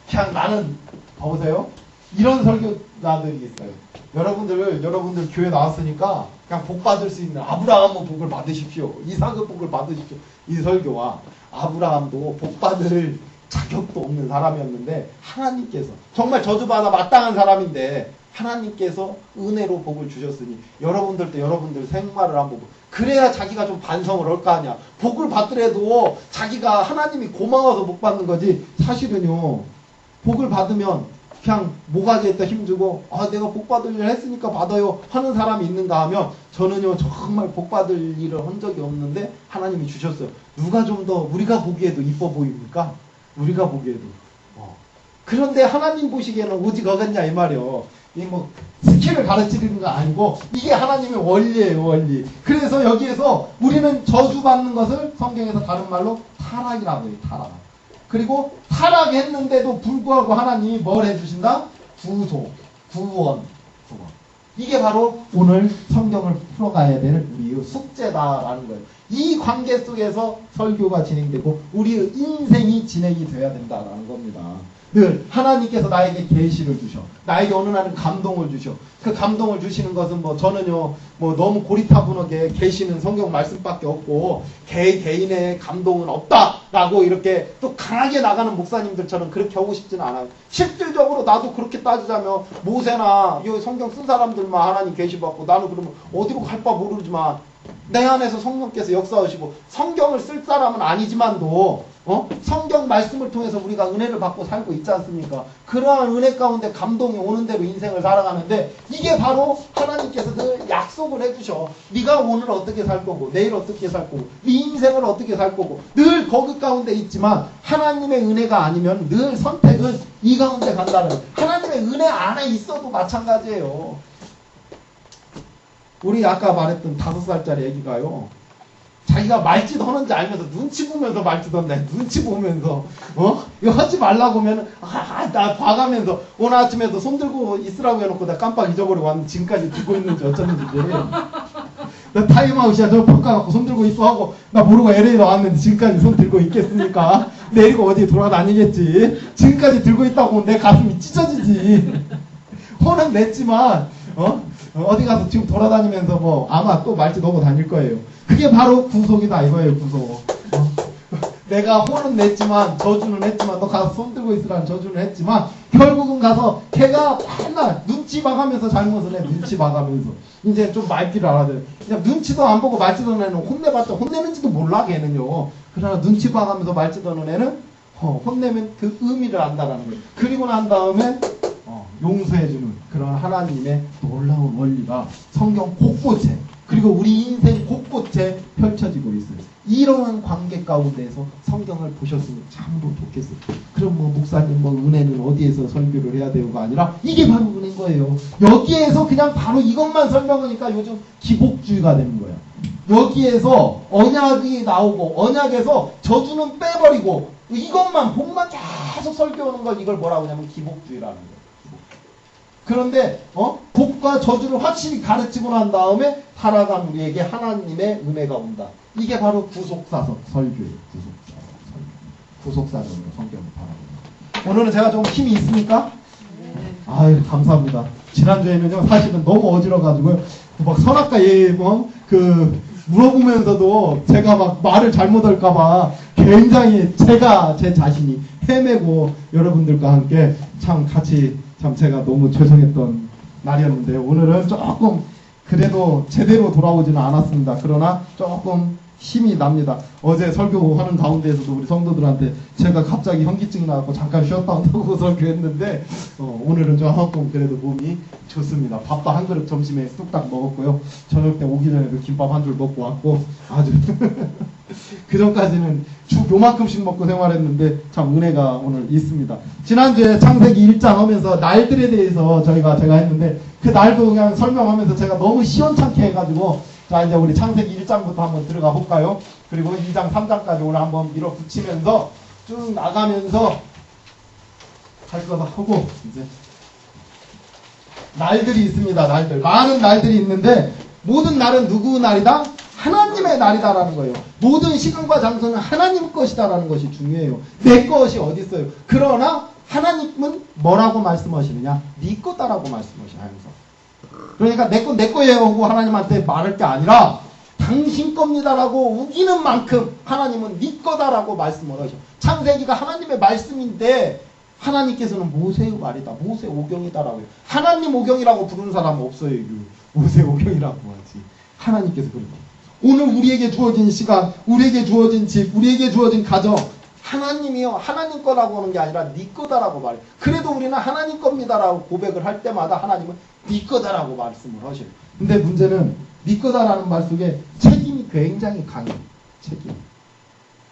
그냥 나는 보세요. 이런 설교자들이 있어요. 여러분들 교회 나왔으니까 그냥 복 받을 수 있는 아브라함은 복을 받으십시오. 이삭은 복을 받으십시오. 이 설교와 아브라함도 복 받을 자격도 없는 사람이었는데 하나님께서 정말 저주받아 마땅한 사람인데 하나님께서 은혜로 복을 주셨으니 여러분들도 여러분들 생활을 한번 보고 그래야 자기가 좀 반성을 할 거 아니야. 복을 받더라도 자기가 하나님이 고마워서 복 받는 거지 사실은요 복을 받으면 그냥 모가지에다 힘주고 내가 복받을 일을 했으니까 받아요 하는 사람이 있는가 하면 저는요 정말 복받을 일을 한 적이 없는데 하나님이 주셨어요. 누가 좀 더 우리가 보기에도 이뻐 보입니까? 우리가 보기에도. 그런데 하나님 보시기에는 오직 어겠냐 이 말이요. 이 뭐 스킬을 가르치는 거 아니고 이게 하나님의 원리예요, 원리. 그래서 여기에서 우리는 저주받는 것을 성경에서 다른 말로 타락이라고 해요, 타락. 그리고 타락했는데도 불구하고 하나님이 뭘 해주신다? 구속, 구원. 이게 바로 오늘 성경을 풀어가야 될 우리의 숙제다라는 거예요. 이 관계 속에서 설교가 진행되고 우리의 인생이 진행이 돼야 된다라는 겁니다. 늘 하나님께서 나에게 계시를 주셔. 나에게 어느 날은 감동을 주셔. 그 감동을 주시는 것은 저는요 너무 고리타분하게 계시는 성경 말씀밖에 없고 개인의 감동은 없다라고 이렇게 또 강하게 나가는 목사님들처럼 그렇게 하고 싶지는 않아요. 실질적으로 나도 그렇게 따지자면 모세나 이 성경 쓴 사람들만 하나님 계시 받고 나는 그러면 어디로 갈 바 모르지만 내 안에서 성령께서 역사하시고 성경을 쓸 사람은 아니지만도 성경 말씀을 통해서 우리가 은혜를 받고 살고 있지 않습니까? 그러한 은혜 가운데 감동이 오는 대로 인생을 살아가는데 이게 바로 하나님께서 늘 약속을 해주셔. 네가 오늘 어떻게 살 거고 내일 어떻게 살 거고 네 인생을 어떻게 살 거고 늘 거기 가운데 있지만 하나님의 은혜가 아니면 늘 선택은 이 가운데 간다는 하나님의 은혜 안에 있어도 마찬가지예요. 우리 아까 말했던 5살짜리 애기가요. 자기가 말짓 하는지 알면서 눈치 보면서 말짓한다. 눈치 보면서 이거 하지 말라고 하면 나 봐가면서 오늘 아침에도 손 들고 있으라고 해놓고 나 깜빡 잊어버리고 왔는데 지금까지 들고 있는지 어쩌는지 나 타임아웃이야. 저 바꿔갖고 손 들고 있어 하고 나 모르고 LA 나왔는데 지금까지 손 들고 있겠습니까? 내리고 어디 돌아다니겠지. 지금까지 들고 있다고 내 가슴이 찢어지지. 혼은 냈지만 어디 가서 지금 돌아다니면서 아마 또 말짓 하고 다닐 거예요. 그게 바로 구속이다 이거예요. 구속. 내가 혼은 냈지만 저주는 했지만 너 가서 손 들고 있으라는 저주는 했지만 결국은 가서 걔가 맨날 눈치 봐가면서 잘못을 해. 눈치 봐가면서 이제 좀 말귀를 알아야 돼. 그냥 눈치도 안 보고 말짓하는 애는 혼내봤자 혼내는지도 몰라 걔는요. 그러나 눈치 봐가면서 말짓하는 애는 혼내면 그 의미를 안다라는 거예요. 그리고 난 다음에 용서해주는 그런 하나님의 놀라운 원리가 성경 곳곳에 그리고 우리 인생 곳곳에 펼쳐지고 있어요. 이러한 관계 가운데에서 성경을 보셨으면 참으로 좋겠어요. 그럼 목사님 은혜는 어디에서 설교를 해야 되고가 아니라 이게 바로 은혜인 거예요. 여기에서 그냥 바로 이것만 설명하니까 요즘 기복주의가 되는 거예요. 여기에서 언약이 나오고 언약에서 저주는 빼버리고 이것만 복만 계속 설교하는 걸 이걸 뭐라고 하냐면 기복주의라는 거예요. 그런데 복과 저주를 확실히 가르치고 난 다음에 살아간 우리에게 하나님의 은혜가 온다. 이게 바로 구속사적 설교예요. 구속사적으로 성경을 바라봅니다. 오늘은 제가 좀 힘이 있습니까? 아유 감사합니다. 지난주에는요 사실은 너무 어지러가지고요 막 선악과 예범 물어보면서도 제가 막 말을 잘못할까봐 굉장히 제 자신이 헤매고 여러분들과 함께 참 같이 제가 너무 죄송했던 날이었는데 오늘은 조금 그래도 제대로 돌아오지는 않았습니다. 그러나 조금 힘이 납니다. 어제 설교하는 가운데에서도 우리 성도들한테 제가 갑자기 현기증 나고 잠깐 쉬었다 온다고 설교했는데 오늘은 조금 그래도 몸이 좋습니다. 밥도 한 그릇 점심에 뚝딱 먹었고요. 저녁 때 오기 전에도 김밥 한 줄 먹고 왔고 아주 그 전까지는 죽 요만큼씩 먹고 생활했는데 참 은혜가 오늘 있습니다. 지난주에 창세기 1장 하면서 날들에 대해서 제가 했는데 그 날도 그냥 설명하면서 제가 너무 시원찮게 해가지고 자 이제 우리 창세기 1장부터 한번 들어가 볼까요? 그리고 2장 3장까지 오늘 한번 밀어붙이면서 쭉 나가면서 할 거 하고 이제 날들이 있습니다. 날들 많은 날들이 있는데 모든 날은 누구 날이다? 하나님의 날이다라는 거예요. 모든 시간과 장소는 하나님 것이다라는 것이 중요해요. 내 것이 어디 있어요? 그러나 하나님은 뭐라고 말씀하시느냐? 네 거다라고 말씀하시면서 그러니까 내 거예요 하고 하나님한테 말할 게 아니라 당신 겁니다라고 우기는 만큼 하나님은 네 거다라고 말씀을 하셔. 창세기가 하나님의 말씀인데 하나님께서는 모세의 말이다. 모세 오경이다라고 해요. 하나님 오경이라고 부르는 사람은 없어요. 모세 오경이라고 하지. 하나님께서 그러죠. 오늘 우리에게 주어진 시간, 우리에게 주어진 집, 우리에게 주어진 가정 하나님이요, 하나님 거라고 하는 게 아니라 네 거다라고 말해요. 그래도 우리는 하나님 겁니다라고 고백을 할 때마다 하나님은 네 거다라고 말씀을 하셔요. 근데 문제는 네 거다라는 말 속에 책임이 굉장히 강해요. 책임.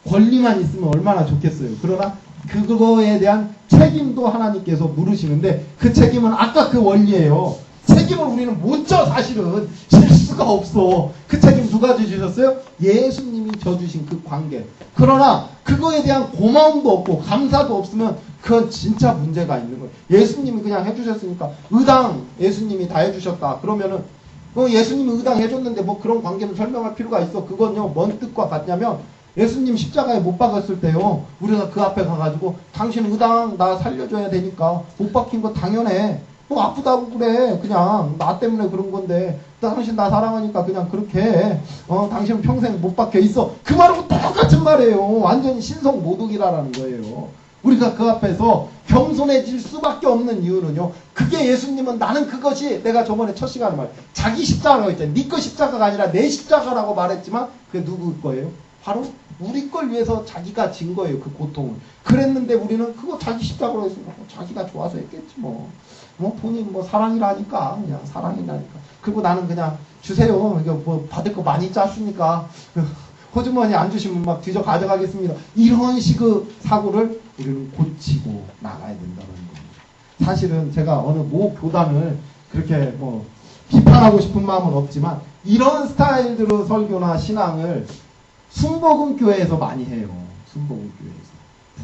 권리만 있으면 얼마나 좋겠어요. 그러나 그거에 대한 책임도 하나님께서 물으시는데 그 책임은 아까 그 원리예요. 책임을 우리는 못 져. 사실은 질 수가 없어. 그 책임 누가 주셨어요? 예수님이 져주신 그 관계. 그러나 그거에 대한 고마움도 없고 감사도 없으면 그건 진짜 문제가 있는 거예요. 예수님이 그냥 해주셨으니까 의당 예수님이 다 해주셨다 그러면은 예수님이 의당 해줬는데 뭐 그런 관계는 설명할 필요가 있어. 그건요 뭔 뜻과 같냐면 예수님 십자가에 못 박았을 때요 우리가 그 앞에 가가지고 당신 의당 나 살려줘야 되니까 못 박힌 거 당연해. 뭐 아프다고 그래. 그냥 나 때문에 그런 건데 당신 나 사랑하니까 그냥 그렇게 해. 당신은 평생 못 박혀 있어. 그 말하고 똑같은 말이에요. 완전히 신성모독이라는 거예요. 우리가 그 앞에서 겸손해질 수밖에 없는 이유는요. 그게 예수님은 나는 그것이 내가 저번에 첫 시간에 자기 십자가라고 했잖아요. 네 거 십자가가 아니라 내 십자가라고 말했지만 그게 누구 거예요? 바로 우리 걸 위해서 자기가 진 거예요. 그 고통을. 그랬는데 우리는 그거 자기 십자가로 했으면 자기가 좋아서 했겠지 뭐. 본인 뭐 사랑이라니까 그냥 사랑이라니까. 그리고 나는 그냥 주세요. 이거 뭐 받을 거 많이 짰으니까 호주머니 안 주시면 막 뒤져 가져가겠습니다. 이런 식의 사고를 우리는 고치고 나가야 된다는 겁니다. 사실은 제가 어느 모 교단을 그렇게 뭐 비판하고 싶은 마음은 없지만 이런 스타일들의 설교나 신앙을 순복음교회에서 많이 해요. 순복음교회에서.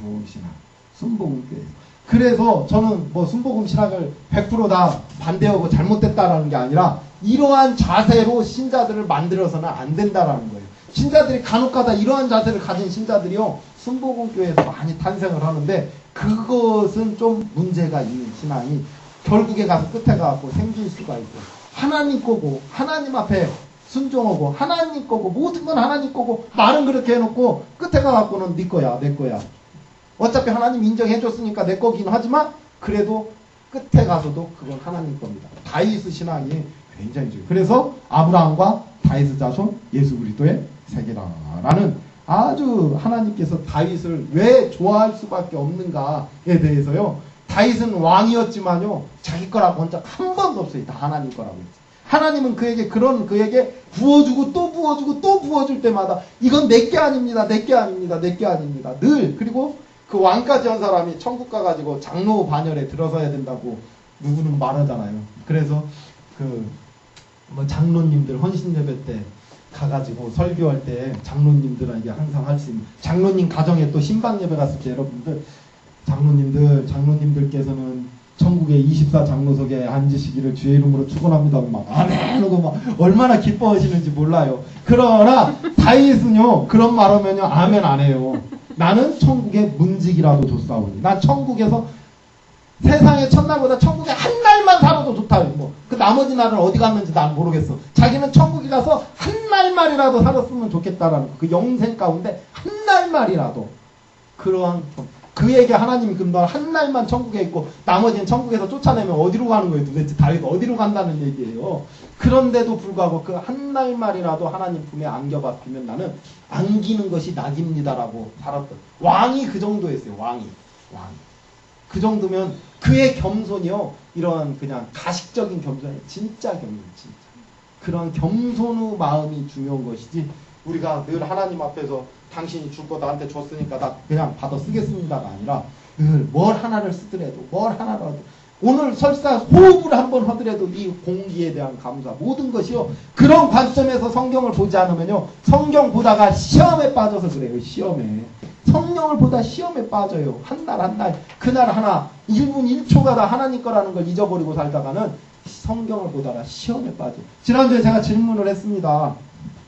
부흥신앙. 순복음교회에서. 그래서 저는 뭐 순복음 신학을 100% 다 반대하고 잘못됐다라는 게 아니라 이러한 자세로 신자들을 만들어서는 안 된다라는 거예요. 신자들이 간혹가다 이러한 자세를 가진 신자들이요 순복음교회에서 많이 탄생을 하는데 그것은 좀 문제가 있는 신앙이 결국에 가서 끝에 가서 생길 수가 있고 하나님 거고 하나님 앞에 순종하고 하나님 거고 모든 건 하나님 거고 말은 그렇게 해놓고 끝에 가갖고는 네 거야 내 거야. 어차피 하나님 인정해줬으니까 내 거긴 하지만 그래도 끝에 가서도 그건 하나님 겁니다. 다윗의 신앙이 굉장히 중요해요. 그래서 아브라함과 다윗의 자손 예수 그리스도의 세계라는 아주 하나님께서 다윗을 왜 좋아할 수밖에 없는가에 대해서요. 다윗은 왕이었지만요. 자기 거라고 한 적 한 번도 없어요. 다 하나님 거라고 했어요. 하나님은 그에게 부어주고 또 부어주고 또 부어줄 때마다 이건 내게 아닙니다. 내게 아닙니다. 내게 아닙니다. 늘 그리고 그 왕까지 한 사람이 천국 가가지고 장로 반열에 들어서야 된다고 누구는 말하잖아요. 그래서 뭐 장로님들 헌신 예배 때 가가지고 설교할 때 장로님들에게 항상 할 수 있는 장로님 가정에 또 신방 예배 갔을 때 여러분들 장로님들께서는 천국의 24장로석에 앉으시기를 주의 이름으로 축원합니다. 막 아멘 하고 막 얼마나 기뻐하시는지 몰라요. 그러나 다윗은요 그런 말하면요 아멘 안 해요. 나는 천국의 문직이라도 좋사오니. 난 천국에서 세상의 첫날보다 천국에 한 날만 살아도 좋다. 뭐 그 나머지 날은 어디 갔는지 난 모르겠어. 자기는 천국에 가서 한 날만이라도 살았으면 좋겠다라는 그 영생 가운데 한 날만이라도 그러한 그에게 하나님이 그럼 너 한 날만 천국에 있고 나머지는 천국에서 쫓아내면 어디로 가는 거예요? 도대체 다윗 어디로 간다는 얘기예요. 그런데도 불구하고 그 한 날만이라도 하나님 품에 안겨봤으면 나는 안기는 것이 낙입니다라고 살았던 왕이 그 정도였어요. 왕이 그 정도면 그의 겸손이요 이런 그냥 가식적인 겸손이 진짜 겸손 진짜 그런 겸손의 마음이 중요한 것이지 우리가 늘 하나님 앞에서 당신이 줄 거 나한테 줬으니까 나 그냥 받아 쓰겠습니다가 아니라 늘 뭘 하나를 쓰더라도 뭘 하나라도 오늘 설사 호흡을 한번 하더라도 이 공기에 대한 감사 모든 것이요 그런 관점에서 성경을 보지 않으면요 성경 보다가 시험에 빠져서 그래요. 시험에 성령을 보다 시험에 빠져요. 한 날 한 날 그날 하나 1분 1초가 다 하나님 거라는 걸 잊어버리고 살다가는 성경을 보다가 시험에 빠져요. 지난주에 제가 질문을 했습니다.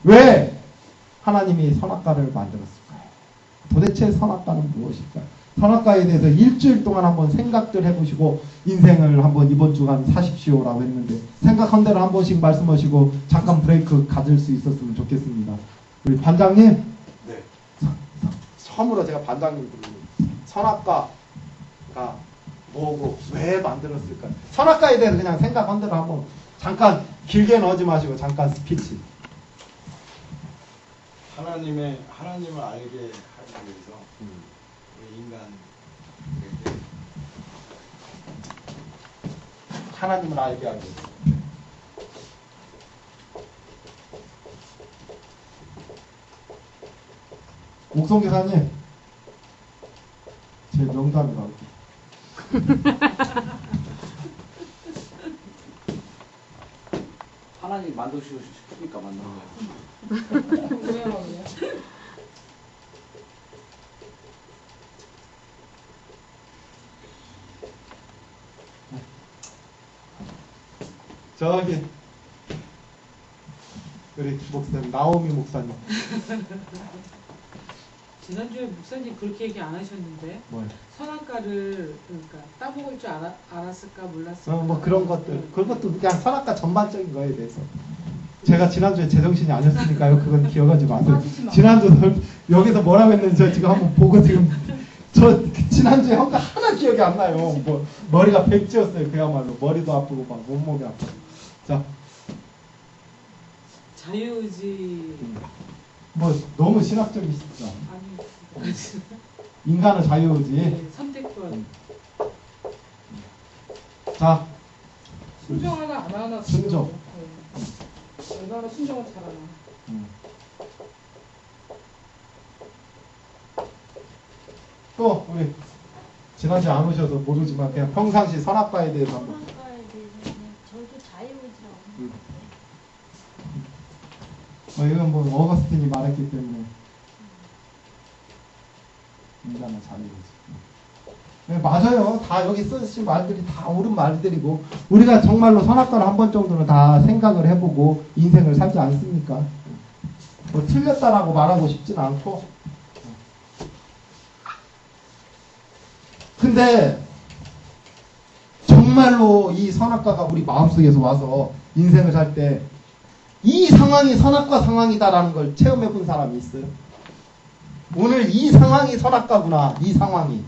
왜 하나님이 선악과를 만들었을까요? 도대체 선악과는 무엇일까요? 선악과에 대해서 일주일 동안 한번 생각들 해보시고 인생을 한번 이번 주간 사십시오라고 했는데 생각한 대로 한 번씩 말씀하시고 잠깐 브레이크 가질 수 있었으면 좋겠습니다. 우리 반장님 네. 처음으로 제가 반장님 부르는 선악과가 뭐고 왜 만들었을까요? 선악과에 대해서 그냥 생각한 대로 한번 잠깐 길게 넣지 마시고 잠깐 스피치. 하나님을 알게 하기 위해서 인간 하나님을 알게 하기 위해서. 옥성 교사님, 제 명단을 나올게요. 하나님 만드시고 싶으니까 만든 거예요. 궁금해요. 저기 우리 목사님, 나오미 목사님. 지난주에 목사님 그렇게 얘기 안 하셨는데 뭐요? 선악과를 그러니까 따먹을 줄 알았을까 몰랐을까 뭐 그런 것들, 그런 것도 그냥 선악과 전반적인 거에 대해서. 제가 지난주에 제정신이 아니었으니까요. 그건 기억하지 마세요. 지난주 여기서 뭐라고 했는지 저 지금 한번 보고 지금 저 지난주에 한 거 하나 기억이 안 나요. 뭐 머리가 백지였어요. 그야말로 머리도 아프고 막 몸목이 아프고. 자, 자유의지 뭐 너무 신학적이시죠. 아니 인간의 자유의지. 네, 선택권 자, 순종하나 안 하나 순종. 네. 얼마나 순종을 잘하나. 또 우리 지난주에 안 오셔서 모르지만 그냥 평상시 선악과에 대해서 한번. 선악과에 대해서는 저도 자유의지라고 이건 뭐 어거스틴이 말했기 때문에 인간의 자유의지. 네, 맞아요. 다 여기 쓰신 말들이 다 옳은 말들이고 우리가 정말로 선악과를 한 번 정도는 다 생각을 해보고 인생을 살지 않습니까? 뭐 틀렸다라고 말하고 싶진 않고. 근데 정말로 이 선악과가 우리 마음속에서 와서 인생을 살 때 이 상황이 선악과 상황이다라는 걸 체험해 본 사람이 있어요? 오늘 이 상황이 선악과구나. 이 상황이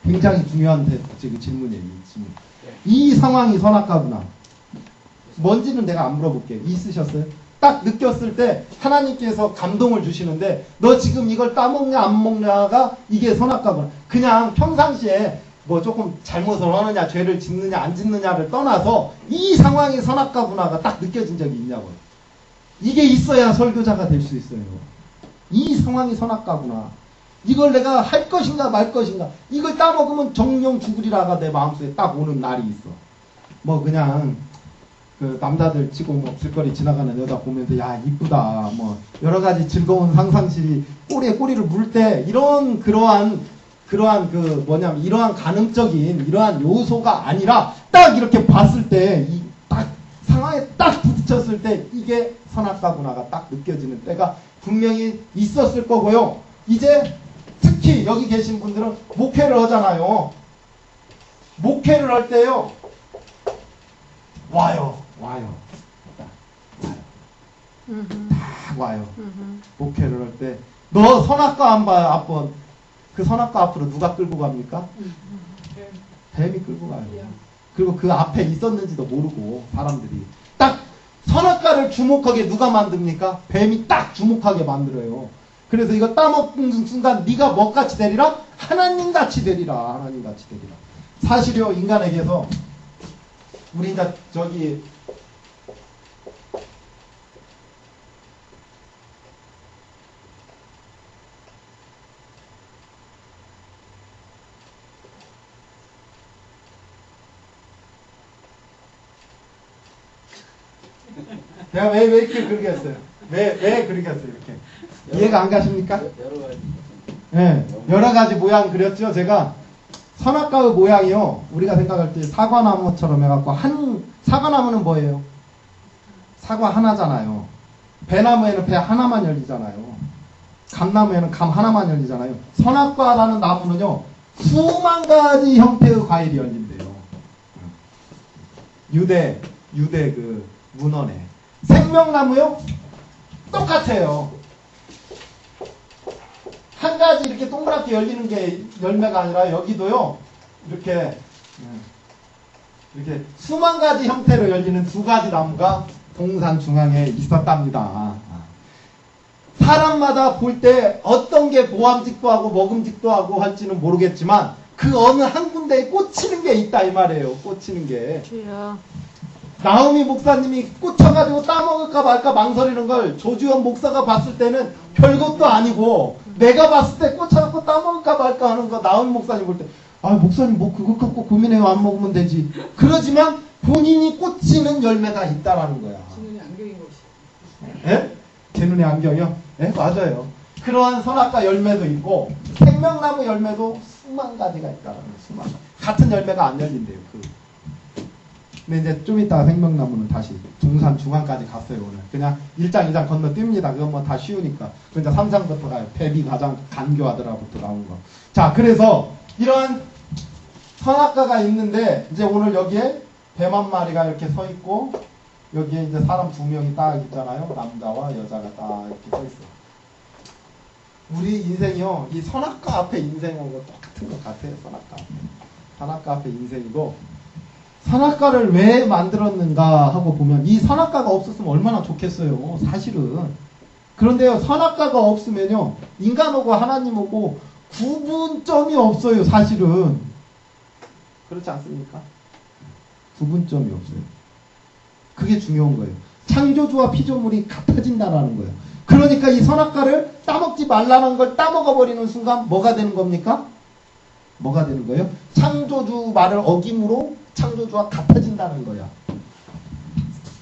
굉장히 중요한 질문이에요. 이 질문. 이 상황이 선악과구나. 뭔지는 내가 안 물어볼게요. 있으셨어요? 딱 느꼈을 때 하나님께서 감동을 주시는데 너 지금 이걸 따먹냐 안 먹냐가 이게 선악과구나. 그냥 평상시에 뭐 조금 잘못을 하느냐 죄를 짓느냐 안 짓느냐를 떠나서 이 상황이 선악과구나가 딱 느껴진 적이 있냐고요. 이게 있어야 설교자가 될 수 있어요. 이 상황이 선악과구나. 이걸 내가 할 것인가 말 것인가. 이걸 따먹으면 정령 죽으리라가 내 마음속에 딱 오는 날이 있어. 뭐 그냥 그 남자들 치고 뭐 길거리 지나가는 여자 보면서 야 이쁘다 뭐 여러 가지 즐거운 상상실이 꼬리에 꼬리를 물 때 이런 그러한 그 뭐냐면 이러한 가능적인 이러한 요소가 아니라 딱 이렇게 봤을 때 이 딱 상황에 딱 부딪혔을 때 이게 선악과구나가 딱 느껴지는 때가 분명히 있었을 거고요. 이제 특히 여기 계신 분들은 목회를 하잖아요. 목회를 할 때요. 와요. 딱 와요. 목회를 할 때 너 선악과 안 봐요. 앞번 그 선악과 앞으로 누가 끌고 갑니까? 뱀이 끌고 가요. 그리고 그 앞에 있었는지도 모르고 사람들이 딱 선악과를 주목하게 누가 만듭니까? 뱀이 딱 주목하게 만들어요. 그래서 이거 따먹는 순간 네가 뭐같이 되리라? 하나님같이 되리라. 하나님같이 되리라. 사실요 인간에게서 우리 이제 저기 내가 왜 이렇게 그렇게 했어요? 왜 그렇게 했어요? 이렇게 이해가 안 가십니까? 여러 가지. 네, 여러 가지 모양 그렸죠. 제가 선악과의 모양이요. 우리가 생각할 때 사과나무처럼 해갖고 사과나무는 뭐예요? 사과 하나잖아요. 배나무에는 배 하나만 열리잖아요. 감나무에는 감 하나만 열리잖아요. 선악과라는 나무는요 수만 가지 형태의 과일이 열린대요. 유대 그 문헌에 생명나무요 똑같아요. 한 가지 이렇게 동그랗게 열리는 게 열매가 아니라 여기도요 이렇게 수만 가지 형태로 열리는 두 가지 나무가 동산 중앙에 있었답니다. 사람마다 볼 때 어떤 게 모함직도 하고 먹음직도 하고 할지는 모르겠지만 그 어느 한 군데에 꽂히는 게 있다 이 말이에요. 꽂히는 게. 주여. 나오미 목사님이 꽂혀가지고 따먹을까 말까 망설이는 걸 조주현 목사가 봤을 때는 별것도 아니고 내가 봤을 때 꽂혀갖고 따먹을까 말까 하는 거 나오미 목사님 볼 때 아 목사님 뭐 그것 갖고 고민해요. 안 먹으면 되지. 그러지만 본인이 꽂히는 열매가 있다라는 거야. 지능이 안경인 것이. 예? 제 눈에 안경이요? 예? 맞아요. 그러한 선악과 열매도 있고 생명나무 열매도 수만 가지가 있다라는 거예요. 수만 가지. 같은 열매가 안 열린대요. 근데 이제 좀 이따 생명나무는 다시 중간까지 갔어요. 오늘 그냥 1장 2장 건너뜁니다. 그건 뭐 다 쉬우니까. 그러니까 3장부터 가요. 뱀이 가장 간교하더라부터 나온 거. 자, 그래서 이러한 선악과가 있는데 이제 오늘 여기에 뱀 한 마리가 이렇게 서 있고 여기에 이제 사람 2명이 딱 있잖아요. 남자와 여자가 딱 이렇게 서 있어. 우리 인생이요. 이 선악과 앞에 인생하고 똑같은 것 같아요. 선악과 앞에. 선악과 앞에 인생이고 선악과를 왜 만들었는가 하고 보면 이 선악과가 없었으면 얼마나 좋겠어요. 사실은. 그런데요. 선악과가 없으면요. 인간하고 하나님하고 구분점이 없어요. 사실은. 그렇지 않습니까? 구분점이 없어요. 그게 중요한 거예요. 창조주와 피조물이 같아진다라는 거예요. 그러니까 이 선악과를 따먹지 말라는 걸 따먹어버리는 순간 뭐가 되는 겁니까? 뭐가 되는 거예요? 창조주 말을 어김으로 창조주와 같아진다는 거야.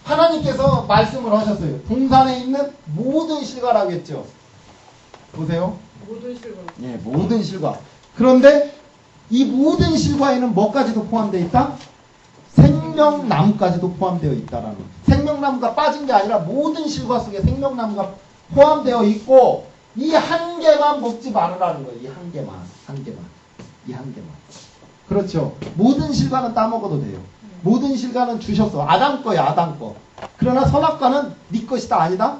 하나님께서 말씀을 하셨어요. 동산에 있는 모든 실과라고 했죠. 보세요. 모든 실과. 예, 모든 실과. 그런데 이 모든 실과에는 뭐까지도 포함되어 있다? 생명나무까지도 포함되어 있다라는 거예요. 생명나무가 빠진 게 아니라 모든 실과 속에 생명나무가 포함되어 있고 이 한 개만 먹지 말으라는 거예요. 이 한 개만. 이 한 개만. 그렇죠. 모든 실과는 따먹어도 돼요. 모든 실과는 주셨어. 아담 거야, 아담 거. 그러나 선악과는 네 것이다, 아니다?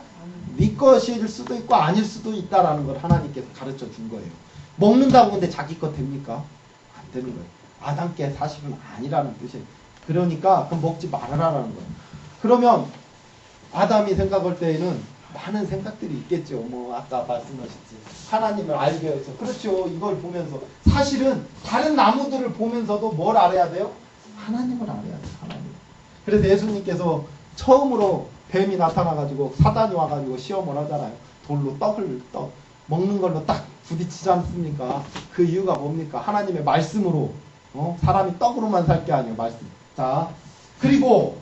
네 것일 수도 있고 아닐 수도 있다라는 걸 하나님께서 가르쳐 준 거예요. 먹는다고 근데 자기 것 됩니까? 안 되는 거예요. 아담께 사실은 아니라는 뜻이에요. 그러니까 그럼 먹지 말아라라는 거예요. 그러면 아담이 생각할 때에는 많은 생각들이 있겠죠. 뭐 아까 말씀하셨지. 하나님을 알게 해서. 그렇죠. 이걸 보면서 사실은 다른 나무들을 보면서도 뭘 알아야 돼요? 하나님을 알아야 돼요. 하나님. 그래서 예수님께서 처음으로 뱀이 나타나가지고 사단이 와가지고 시험을 하잖아요. 돌로 떡을 먹는 걸로 딱 부딪히지 않습니까? 그 이유가 뭡니까? 하나님의 말씀으로 사람이 떡으로만 살 게 아니에요. 말씀. 자, 그리고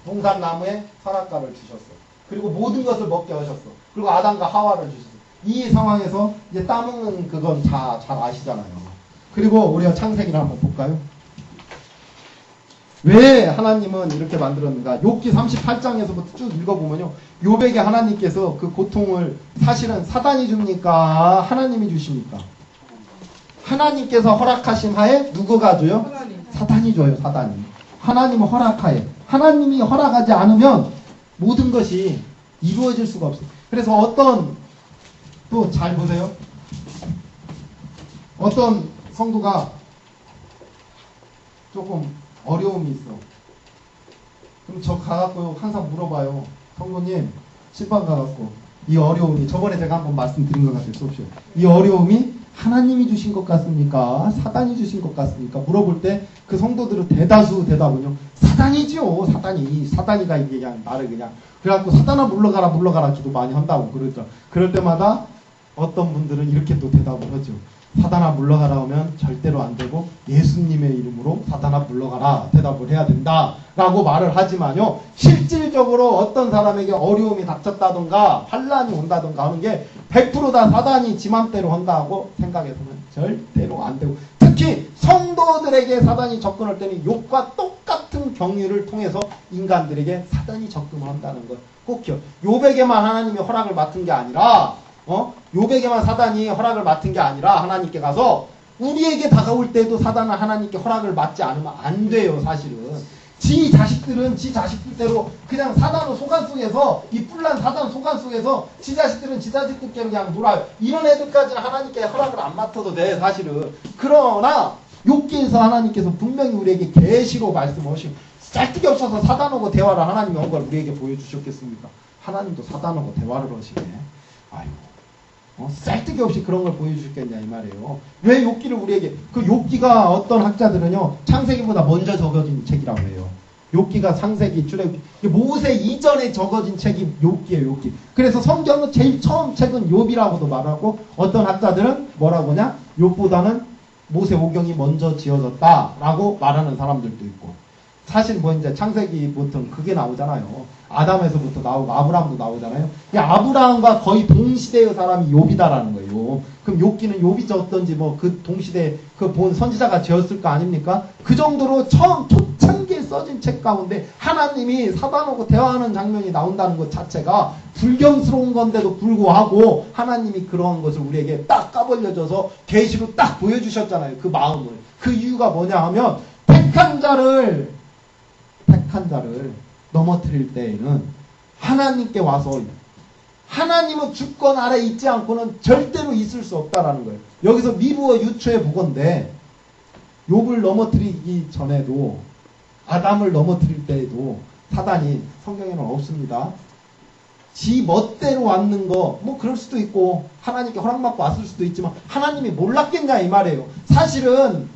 동산나무에 선악과를 주셨어. 그리고 모든 것을 먹게 하셨어. 그리고 아담과 하와를 주셨어. 이 상황에서 이제 따먹는 그건 잘 아시잖아요. 그리고 우리가 창세기를 한번 볼까요? 왜 하나님은 이렇게 만들었는가? 욥기 38장에서부터 쭉 읽어보면요. 욥에게 하나님께서 그 고통을 사실은 사단이 줍니까? 하나님이 주십니까? 하나님께서 허락하신 하에 누구가 줘요? 하나님. 사단이 줘요. 사단이. 하나님은 허락하에. 하나님이 허락하지 않으면 모든 것이 이루어질 수가 없어요. 그래서 어떤 또 잘 보세요. 어떤 성도가 조금 어려움이 있어. 그럼 저 가갖고 항상 물어봐요. 성도님, 신방 가갖고 이 어려움이 저번에 제가 한번 말씀드린 것 같아요. 수업시에. 이 어려움이 하나님이 주신 것 같습니까? 사단이 주신 것 같습니까? 물어볼 때 그 성도들은 대다수 대답은요. 사단이죠. 사단이가 이게 그냥 나를 그냥 그래갖고 사단아 물러가라 기도 많이 한다고 그러죠. 그럴 때마다 어떤 분들은 이렇게 또 대답을 하죠. 사단아 물러가라 하면 절대로 안 되고 예수님의 이름으로 사단아 물러가라 대답을 해야 된다 라고 말을 하지만요. 실질적으로 어떤 사람에게 어려움이 닥쳤다던가 환란이 온다던가 하는 게 100% 다 사단이 지 맘대로 한다 하고 생각해서는 절대로 안 되고, 특히 성도들에게 사단이 접근할 때는 욥과 똑같은 경유를 통해서 인간들에게 사단이 접근한다는 걸 꼭 기억. 욥에게만 하나님이 허락을 맡은 게 아니라 욥에게만 사단이 허락을 맡은 게 아니라 하나님께 가서 우리에게 다가올 때도 사단은 하나님께 허락을 맡지 않으면 안 돼요. 사실은 지 자식들은 지 자식들대로 그냥 사단의 소관 속에서, 이 뿔난 사단 소관 속에서 지 자식들은 지 자식들께로 그냥 놀아요. 이런 애들까지는 하나님께 허락을 안 맡아도 돼. 사실은. 그러나 욥기에서 하나님께서 분명히 우리에게 계시로 말씀하시고 짤데기 없어서 사단하고 대화를 하나님이 한 걸 우리에게 보여주셨겠습니까? 하나님도 사단하고 대화를 하시네. 아이고, 쌀뜨기 없이 그런 걸 보여주셨겠냐 이 말이에요. 왜 욥기를 우리에게, 그 욥기가 어떤 학자들은요 창세기보다 먼저 적어진 책이라고 해요. 욥기가 창세기, 출애굽기, 모세 이전에 적어진 책이 욥기예요. 욥기. 그래서 성경은 제일 처음 책은 욥이라고도 말하고, 어떤 학자들은 뭐라고 하냐, 욥보다는 모세오경이 먼저 지어졌다라고 말하는 사람들도 있고, 사실 뭐 이제 창세기부터 그게 나오잖아요. 아담에서부터 나오고 아브라함도 나오잖아요. 이 아브라함과 거의 동시대의 사람이 욥이다라는 거예요. 그럼 욥기는 욥이 졌던지 뭐 그 동시대 그 본 선지자가 지었을 거 아닙니까? 그 정도로 처음 초창기에 써진 책 가운데 하나님이 사단하고 대화하는 장면이 나온다는 것 자체가 불경스러운 건데도 불구하고 하나님이 그런 것을 우리에게 딱 까벌려줘서 계시로 딱 보여주셨잖아요. 그 마음을. 그 이유가 뭐냐 하면 택한 자를 넘어뜨릴 때에는 하나님께 와서, 하나님은 주권 아래 있지 않고는 절대로 있을 수 없다라는 거예요. 여기서 미부와 유추의 보건데, 욥을 넘어뜨리기 전에도, 아담을 넘어뜨릴 때에도 사단이 성경에는 없습니다. 지 멋대로 왔는 거 뭐 그럴 수도 있고 하나님께 허락받고 왔을 수도 있지만 하나님이 몰랐겠냐 이 말이에요. 사실은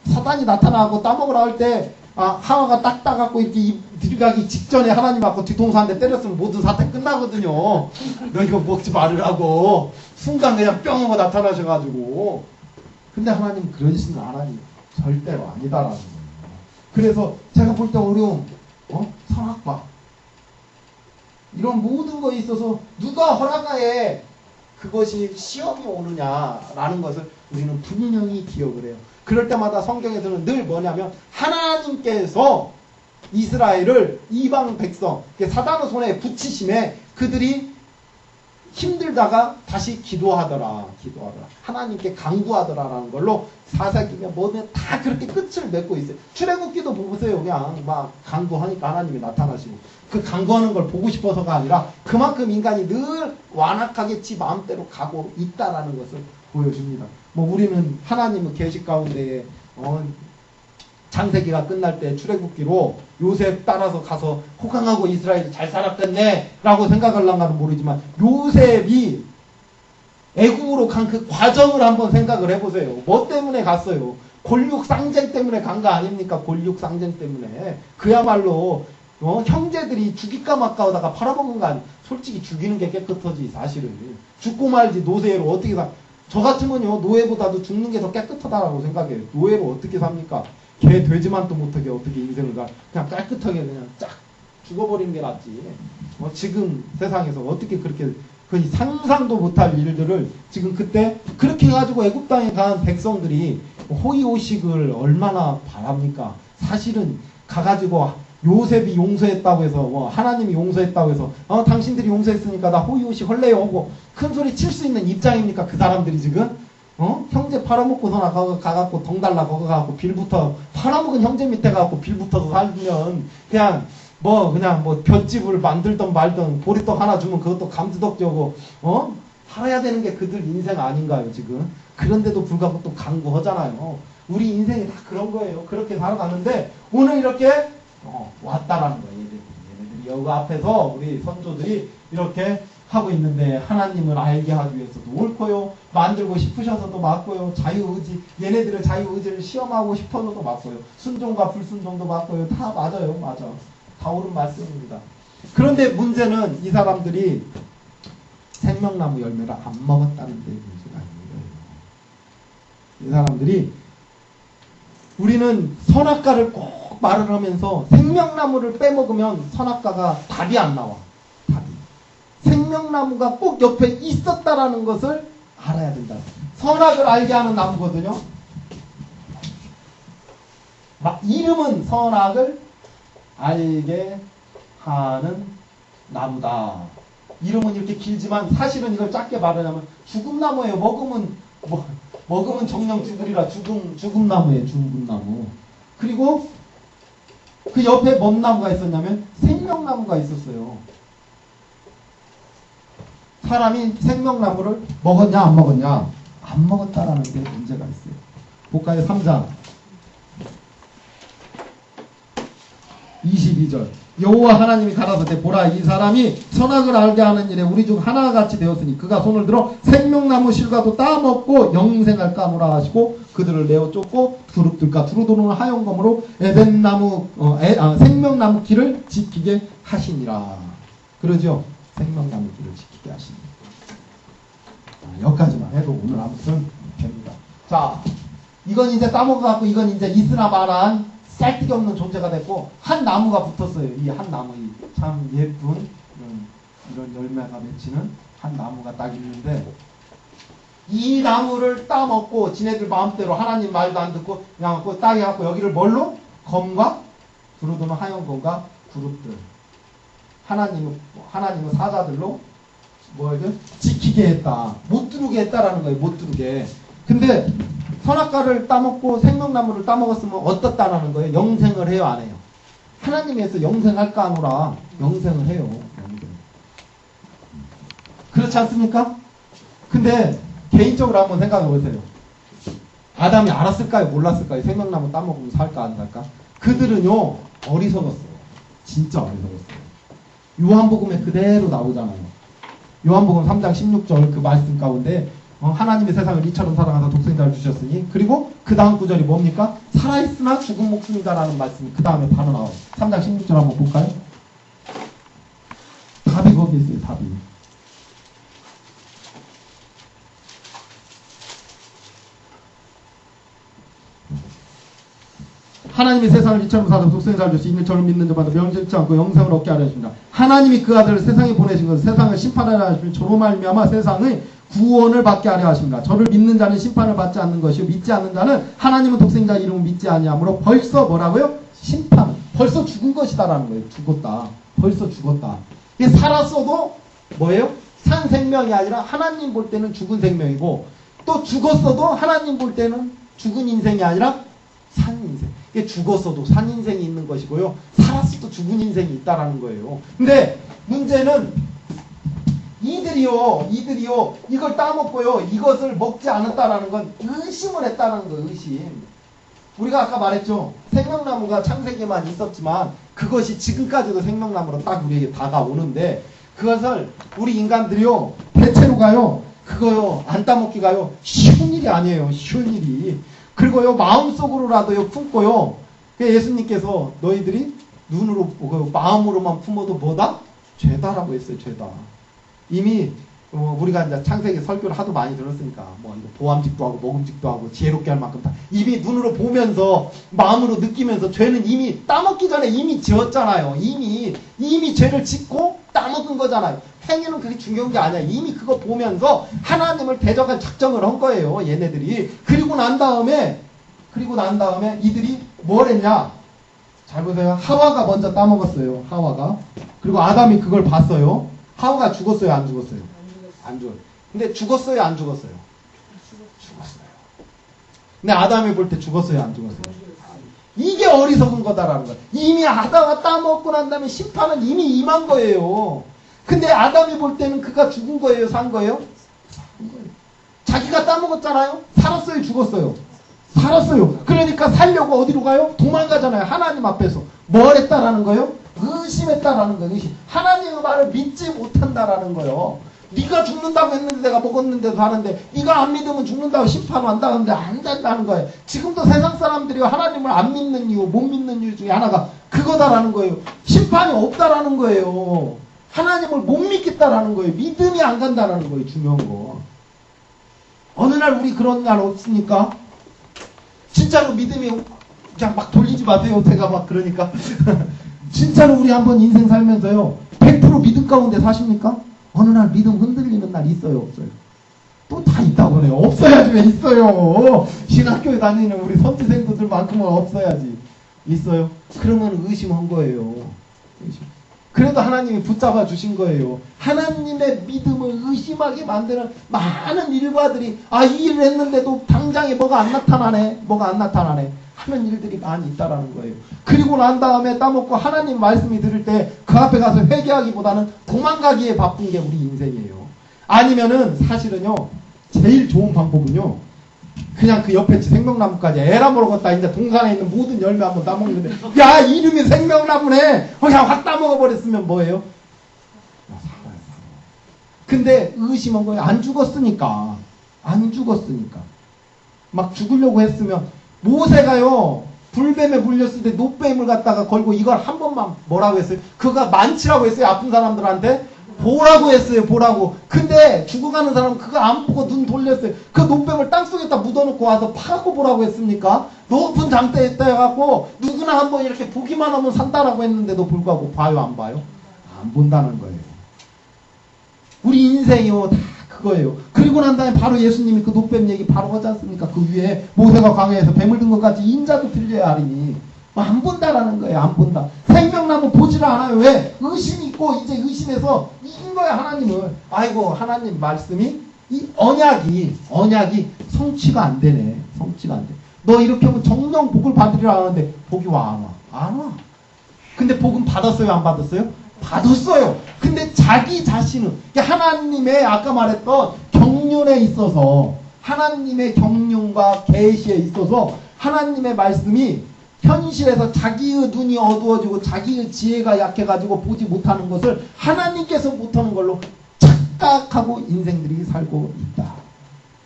사단이 나타나고 따먹으라 할 때 하와가 딱 따갖고 이렇게 들어가기 직전에 하나님 앞고 뒤통수 한 대 때렸으면 모든 사태 끝나거든요. 너 이거 먹지 말으라고 순간 그냥 뿅 하고 나타나셔가지고. 근데 하나님 그러시는 하나님 절대로 아니다라는 거예요. 그래서 제가 볼 때 어려움, 선악과 이런 모든 거에 있어서 누가 허락하에 그것이 시험이 오느냐라는 것을 우리는 분명히 기억을 해요. 그럴 때마다 성경에서는 늘 뭐냐면 하나님께서 이스라엘을 이방 백성 사단의 손에 붙이심에 그들이 힘들다가 다시 기도하더라. 하나님께 간구하더라라는 걸로 사사기면 뭐든 다 그렇게 끝을 맺고 있어요. 출애굽기도 보세요. 그냥 막 간구하니까 하나님이 나타나시고, 그 간구하는 걸 보고 싶어서가 아니라 그만큼 인간이 늘 완악하게 지 마음대로 가고 있다라는 것을 보여줍니다. 뭐 우리는 하나님의 계시 가운데에 창세기가 끝날 때 출애굽기로 요셉 따라서 가서 호강하고 이스라엘이 잘 살았겠네 라고 생각하려면 모르지만, 요셉이 애국으로 간 그 과정을 한번 생각을 해보세요. 뭐 때문에 갔어요? 골육상쟁 때문에 간 거 아닙니까? 골육상쟁 때문에. 그야말로 형제들이 죽일까 말까 하다가 팔아먹은 거 아니에요. 솔직히 죽이는 게 깨끗하지 사실은. 죽고 말지 노예로 어떻게 사. 저 같으면요 노예보다도 죽는 게 더 깨끗하다라고 생각해요. 노예로 어떻게 삽니까? 개 돼지만 또 못하게 어떻게 인생을 가. 그냥 깨끗하게 그냥 쫙 죽어버리는 게 낫지. 지금 세상에서 어떻게 그렇게 거의 상상도 못할 일들을 지금 그때 그렇게 해가지고 애굽 땅에 간 백성들이 호의호식을 얼마나 바랍니까? 사실은 가가지고 요셉이 용서했다고 해서 하나님이 용서했다고 해서 당신들이 용서했으니까 나 호의호식 할래요 하고 큰 소리 칠 수 있는 입장입니까? 그 사람들이 지금 형제 팔아먹고서나 가갖고 덩 달라 거기 가갖고 빌부터 팔아먹은 형제 밑에 가갖고 빌부터서 살면 그냥 볏집을 만들던 말던 보리떡 하나 주면 그것도 감지덕지고 살아야 되는 게 그들 인생 아닌가요 지금? 그런데도 불구하고 또 간구하잖아요. 우리 인생이 다 그런 거예요. 그렇게 살아가는데 오늘 이렇게 왔다라는 거예요. 얘네들이 여기 앞에서 우리 선조들이 이렇게 하고 있는데 하나님을 알게 하기 위해서도 옳고요. 만들고 싶으셔서도 맞고요. 자유의지, 얘네들의 자유의지를 시험하고 싶어서도 맞고요. 순종과 불순종도 맞고요. 다 맞아요. 맞아. 다 옳은 말씀입니다. 그런데 문제는 이 사람들이 생명나무 열매를 안 먹었다는 데 문제가 있는 거예요. 이 사람들이 우리는 선악과를 꼭 말을 하면서 생명나무를 빼먹으면 선악과가 답이 안 나와. 답이. 생명나무가 꼭 옆에 있었다라는 것을 알아야 된다. 선악을 알게 하는 나무거든요. 이름은 선악을 알게 하는 나무다. 이름은 이렇게 길지만 사실은 이걸 짧게 말하자면 죽음나무예요. 먹으면 정령 죽으리라. 죽음나무예요. 죽음나무. 그리고 그 옆에 뭔 나무가 있었냐면 생명나무가 있었어요. 사람이 생명나무를 먹었냐 안 먹었냐? 안 먹었다라는 게 문제가 있어요. 볼까요? 3장 22절 여호와 하나님이 가라사대 보라 이 사람이 선악을 알게 하는 일에 우리 중 하나가 같이 되었으니 그가 손을 들어 생명나무 실과도 따먹고 영생할 까무라 하시고 그들을 내어 쫓고 두릅들과 두루도는 하영검으로 에덴나무 생명나무 길을 지키게 하시니라. 그러죠? 생명나무 길을 지키게 하시니. 여기까지만 해도 오늘 아무튼 됩니다. 자, 이건 이제 따먹어갖고 이건 이제 있으나 마나한 쌀데기 없는 존재가 됐고 한 나무가 붙었어요. 이 한 나무 참 예쁜 이런 열매가 맺히는 한 나무가 딱 있는데 이 나무를 따먹고 지네들 마음대로 하나님 말도 안 듣고 그냥 딱 해갖고 여기를 뭘로? 검과 두루도는 하얀검과 두릅들 하나님은 사자들로 뭐죠? 지키게 했다. 못 두르게 했다라는 거예요. 못 두르게. 근데 선악과를 따먹고 생명나무를 따먹었으면 어떻다라는 거예요? 영생을 해요, 안 해요? 하나님에서 영생할까 하노라. 영생을 해요. 영생. 그렇지 않습니까? 근데 개인적으로 한번 생각해 보세요. 아담이 알았을까요? 몰랐을까요? 생명나무 따먹으면 살까 안 살까? 그들은요 어리석었어요. 진짜 어리석었어요. 요한복음에 그대로 나오잖아요. 요한복음 3장 16절 그 말씀 가운데 하나님의 세상을 이처럼 사랑하사 독생자를 주셨으니 그리고 그 다음 구절이 뭡니까? 살아있으나 죽은 목숨이다라는 말씀이 그 다음에 바로 나와요. 3장 16절 한번 볼까요? 답이 거기 있어요. 답이. 하나님이 세상을 이처럼 사랑하사 독생자를 주시 이는 저를 믿는 자마다 명절치 않고 영생을 얻게 하려 하십니다. 하나님이 그 아들을 세상에 보내신 것은 세상을 심판하려 하시며 저로 말미암아 세상의 구원을 받게 하려 하십니다. 저를 믿는 자는 심판을 받지 않는 것이요 믿지 않는 자는 하나님은 독생자 이름을 믿지 아니하므로 벌써 뭐라고요? 심판. 벌써 죽은 것이다라는 거예요. 죽었다. 벌써 죽었다. 이게 살았어도 뭐예요? 산 생명이 아니라 하나님 볼 때는 죽은 생명이고 또 죽었어도 하나님 볼 때는 죽은 인생이 아니라 산 인생. 이게 죽었어도 산 인생이 있는 것이고요. 살았어도 죽은 인생이 있다라는 거예요. 근데 문제는 이들이요 이걸 따먹고요 이것을 먹지 않았다라는 건 의심을 했다는 거예요. 의심. 우리가 아까 말했죠. 생명나무가 창세기에만 있었지만 그것이 지금까지도 생명나무로 딱 우리에게 다가오는데 그것을 우리 인간들이요 대체로 가요 그거요 안 따먹기가요 쉬운 일이 아니에요. 쉬운 일이. 그리고요 마음속으로라도요 품고요 예수님께서 너희들이 눈으로 보고 마음으로만 품어도 뭐다? 죄다라고 했어요. 죄다. 이미 우리가 이제 창세기 설교를 하도 많이 들었으니까 뭐 이거 보암직도 하고 먹음직도 하고 지혜롭게 할 만큼 다 이미 눈으로 보면서 마음으로 느끼면서 죄는 이미 따먹기 전에 이미 지었잖아요. 이미 죄를 짓고 따먹은 거잖아요. 행위는 그게 중요한 게 아니야. 이미 그거 보면서 하나님을 대적한 작정을 한 거예요. 얘네들이. 그리고 난 다음에 이들이 뭘 했냐? 잘 보세요. 하와가 먼저 따먹었어요. 하와가. 그리고 아담이 그걸 봤어요. 하와가 죽었어요? 안 죽었어요? 안 죽었어요. 근데 죽었어요? 안 죽었어요? 죽었어요. 근데 아담이 볼 때 죽었어요? 안 죽었어요? 이게 어리석은 거다라는 거예요. 이미 아담이 따먹고 난 다음에 심판은 이미 임한 거예요. 근데 아담이 볼 때는 그가 죽은 거예요? 산 거예요? 자기가 따먹었잖아요? 살았어요? 죽었어요? 살았어요. 그러니까 살려고 어디로 가요? 도망가잖아요. 하나님 앞에서. 뭘 했다라는 거예요? 의심했다라는 거예요. 의심. 하나님의 말을 믿지 못한다라는 거예요. 네가 죽는다고 했는데 내가 먹었는데도 하는데 네가 안 믿으면 죽는다고 심판한다 하는데 안 된다는 거예요. 지금도 세상 사람들이 하나님을 안 믿는 이유, 못 믿는 이유 중에 하나가 그거다라는 거예요. 심판이 없다라는 거예요. 하나님을 못 믿겠다라는 거예요. 믿음이 안 간다라는 거예요. 중요한 거. 어느 날 우리 그런 날 없습니까? 진짜로 믿음이 그냥 막 돌리지 마세요. 제가 막 그러니까 진짜로 우리 한번 인생 살면서요 100% 믿음 가운데 사십니까? 어느 날 믿음 흔들리는 날 있어요? 없어요? 또 다 있다고 그래요. 없어야지 왜 있어요? 신학교에 다니는 우리 선지생들만큼은 없어야지. 있어요? 그러면 의심한 거예요. 의심. 그래도 하나님이 붙잡아 주신 거예요. 하나님의 믿음을 의심하게 만드는 많은 일과들이 이 일을 했는데도 당장에 뭐가 안 나타나네 하는 일들이 많이 있다라는 거예요. 그리고 난 다음에 따먹고 하나님 말씀이 들을 때 그 앞에 가서 회개하기보다는 도망가기에 바쁜 게 우리 인생이에요. 아니면은 사실은요 제일 좋은 방법은요 그냥 그 옆에 생명나무까지 에라 모르겠다. 이제 동산에 있는 모든 열매 한번 따먹는데, 야, 이름이 생명나무네! 그냥 확 따먹어버렸으면 뭐예요? 살아요. 근데 의심한 거예요. 안 죽었으니까. 안 죽었으니까. 막 죽으려고 했으면, 모세가요, 불뱀에 물렸을 때 노뱀을 갖다가 걸고 이걸 한 번만 뭐라고 했어요? 그가 만치라고 했어요. 아픈 사람들한테. 보라고 했어요. 보라고. 근데 죽어가는 사람은 그거 안 보고 눈 돌렸어요. 그 노뱀을 땅속에다 묻어놓고 와서 파고 보라고 했습니까? 높은 장대에 떠갖고 누구나 한번 이렇게 보기만 하면 산다라고 했는데도 불구하고 봐요, 안 봐요? 안 본다는 거예요. 우리 인생이요, 다 그거예요. 그리고 난 다음에 바로 예수님이 그 노뱀 얘기 바로 하지 않습니까? 그 위에 모세가 광야에서 뱀을 든 것 같이 인자도 들려야 하리니. 안 본다라는 거예요. 안 본다. 생명나무 보지를 않아요. 왜? 의심이 있고 이제 의심해서 이긴 거야, 하나님을. 아이고, 하나님 말씀이 이 언약이 성취가 안 되네. 성취가 안 돼. 너 이렇게 하면 정령 복을 받으리라 하는데 복이 와, 안 와? 안 와. 근데 복은 받았어요, 안 받았어요? 받았어요. 근데 자기 자신은 하나님의 아까 말했던 경륜에 있어서, 하나님의 경륜과 계시에 있어서 하나님의 말씀이 현실에서 자기의 눈이 어두워지고 자기의 지혜가 약해가지고 보지 못하는 것을 하나님께서 못하는 걸로 착각하고 인생들이 살고 있다.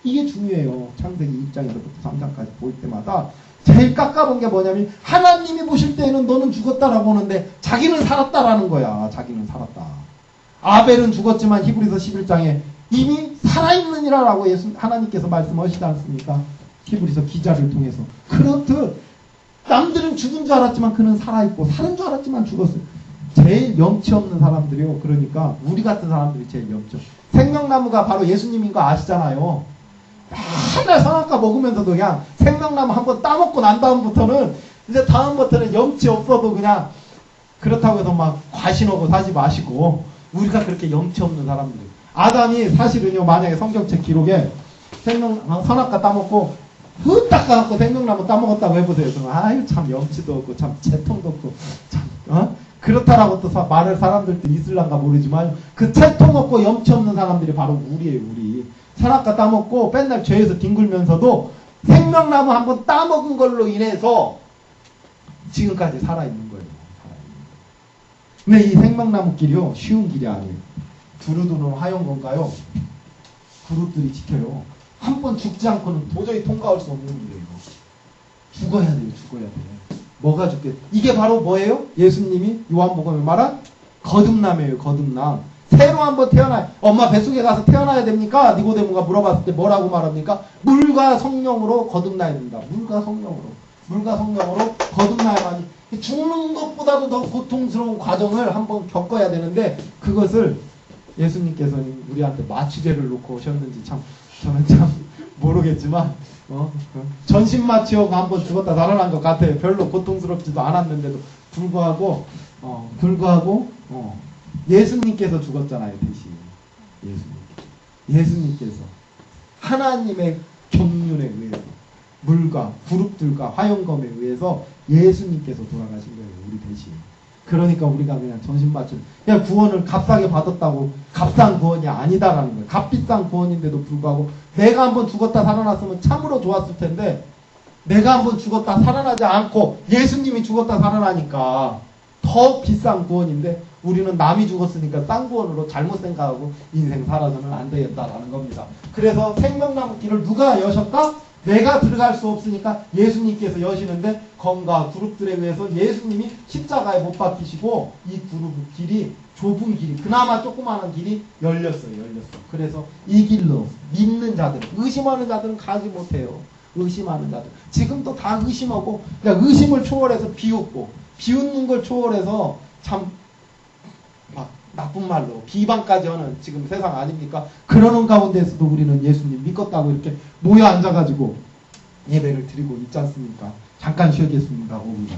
이게 중요해요. 창세기 1장에서부터 3장까지 볼 때마다 제일 깎아본 게 뭐냐면, 하나님이 보실 때에는 너는 죽었다라고 하는데 자기는 살았다라는 거야. 자기는 살았다. 아벨은 죽었지만 히브리서 11장에 이미 살아있느니라라고 하나님께서 말씀하시지 않습니까? 히브리서 기자를 통해서. 그렇듯 남들은 죽은 줄 알았지만 그는 살아있고, 사는 줄 알았지만 죽었어요. 제일 염치 없는 사람들이요. 그러니까 우리 같은 사람들이 제일 염치 없어요. 생명나무가 바로 예수님인 거 아시잖아요. 맨날 선악과 먹으면서도 그냥 생명나무 한번 따먹고 난 다음부터는, 이제 다음부터는 염치 없어도 그냥 그렇다고 해서 막 과신하고 사지 마시고, 우리가 그렇게 염치 없는 사람들. 아담이 사실은요, 만약에 성경책 기록에 선악과 따먹고 흩딱 가갖고 생명나무 따먹었다고 해보세요. 그러면 아유, 참 염치도 없고 참 채통도 없고 참 그렇다라고 또 말할 사람들도 있을란가 모르지만, 그 채통 없고 염치 없는 사람들이 바로 우리예요. 우리 선악과 따먹고 맨날 죄에서 뒹굴면서도 생명나무 한번 따먹은 걸로 인해서 지금까지 살아있는 거예요. 근데 이 생명나무 길이요, 쉬운 길이 아니에요. 두루두루 하얀 건가요? 그룹들이 지켜요. 한 번 죽지 않고는 도저히 통과할 수 없는 길이에요. 죽어야 돼요. 죽어야 돼. 뭐가 죽겠? 이게 바로 뭐예요? 예수님이 요한복음에 말한 거듭남이에요. 거듭남. 새로 한번 태어나요. 엄마 뱃속에 가서 태어나야 됩니까? 니고데모가 물어봤을 때 뭐라고 말합니까? 물과 성령으로 거듭나야 된다. 물과 성령으로 거듭나야만이. 죽는 것보다도 더 고통스러운 과정을 한번 겪어야 되는데, 그것을 예수님께서는 우리한테 마취제를 놓고 오셨는지 저는 참 모르겠지만, 전신 마취하고 한번 죽었다 살아난 것 같아요. 별로 고통스럽지도 않았는데도 불구하고 예수님께서 죽었잖아요. 대신 예수님께서 하나님의 경륜에 의해서, 물과 그룹들과 화영검에 의해서 예수님께서 돌아가신 거예요. 우리 대신. 그러니까 우리가 그냥 전신 맞춘, 그냥 구원을 값싸게 받았다고 값싼 구원이 아니다라는 거예요. 값비싼 구원인데도 불구하고, 내가 한번 죽었다 살아났으면 참으로 좋았을 텐데, 내가 한번 죽었다 살아나지 않고 예수님이 죽었다 살아나니까 더 비싼 구원인데, 우리는 남이 죽었으니까 싼 구원으로 잘못 생각하고 인생 살아서는 안 되겠다라는 겁니다. 그래서 생명나무 길을 누가 여셨다? 내가 들어갈 수 없으니까 예수님께서 여시는데, 건가 그룹들에 의해서 예수님이 십자가에 못 박히시고, 이 그룹 길이, 좁은 길이, 그나마 조그마한 길이 열렸어요. 그래서 이 길로 믿는 자들, 의심하는 자들은 가지 못해요. 의심하는 자들. 지금도 다 의심하고, 그러니까 의심을 초월해서 비웃는 걸 초월해서 참 막 나쁜 말로 비방까지 하는 지금 세상 아닙니까? 그러는 가운데에서도 우리는 예수님 믿겠다고 이렇게 모여 앉아가지고 예배를 드리고 있지 않습니까? 잠깐 쉬겠습니다. 5분.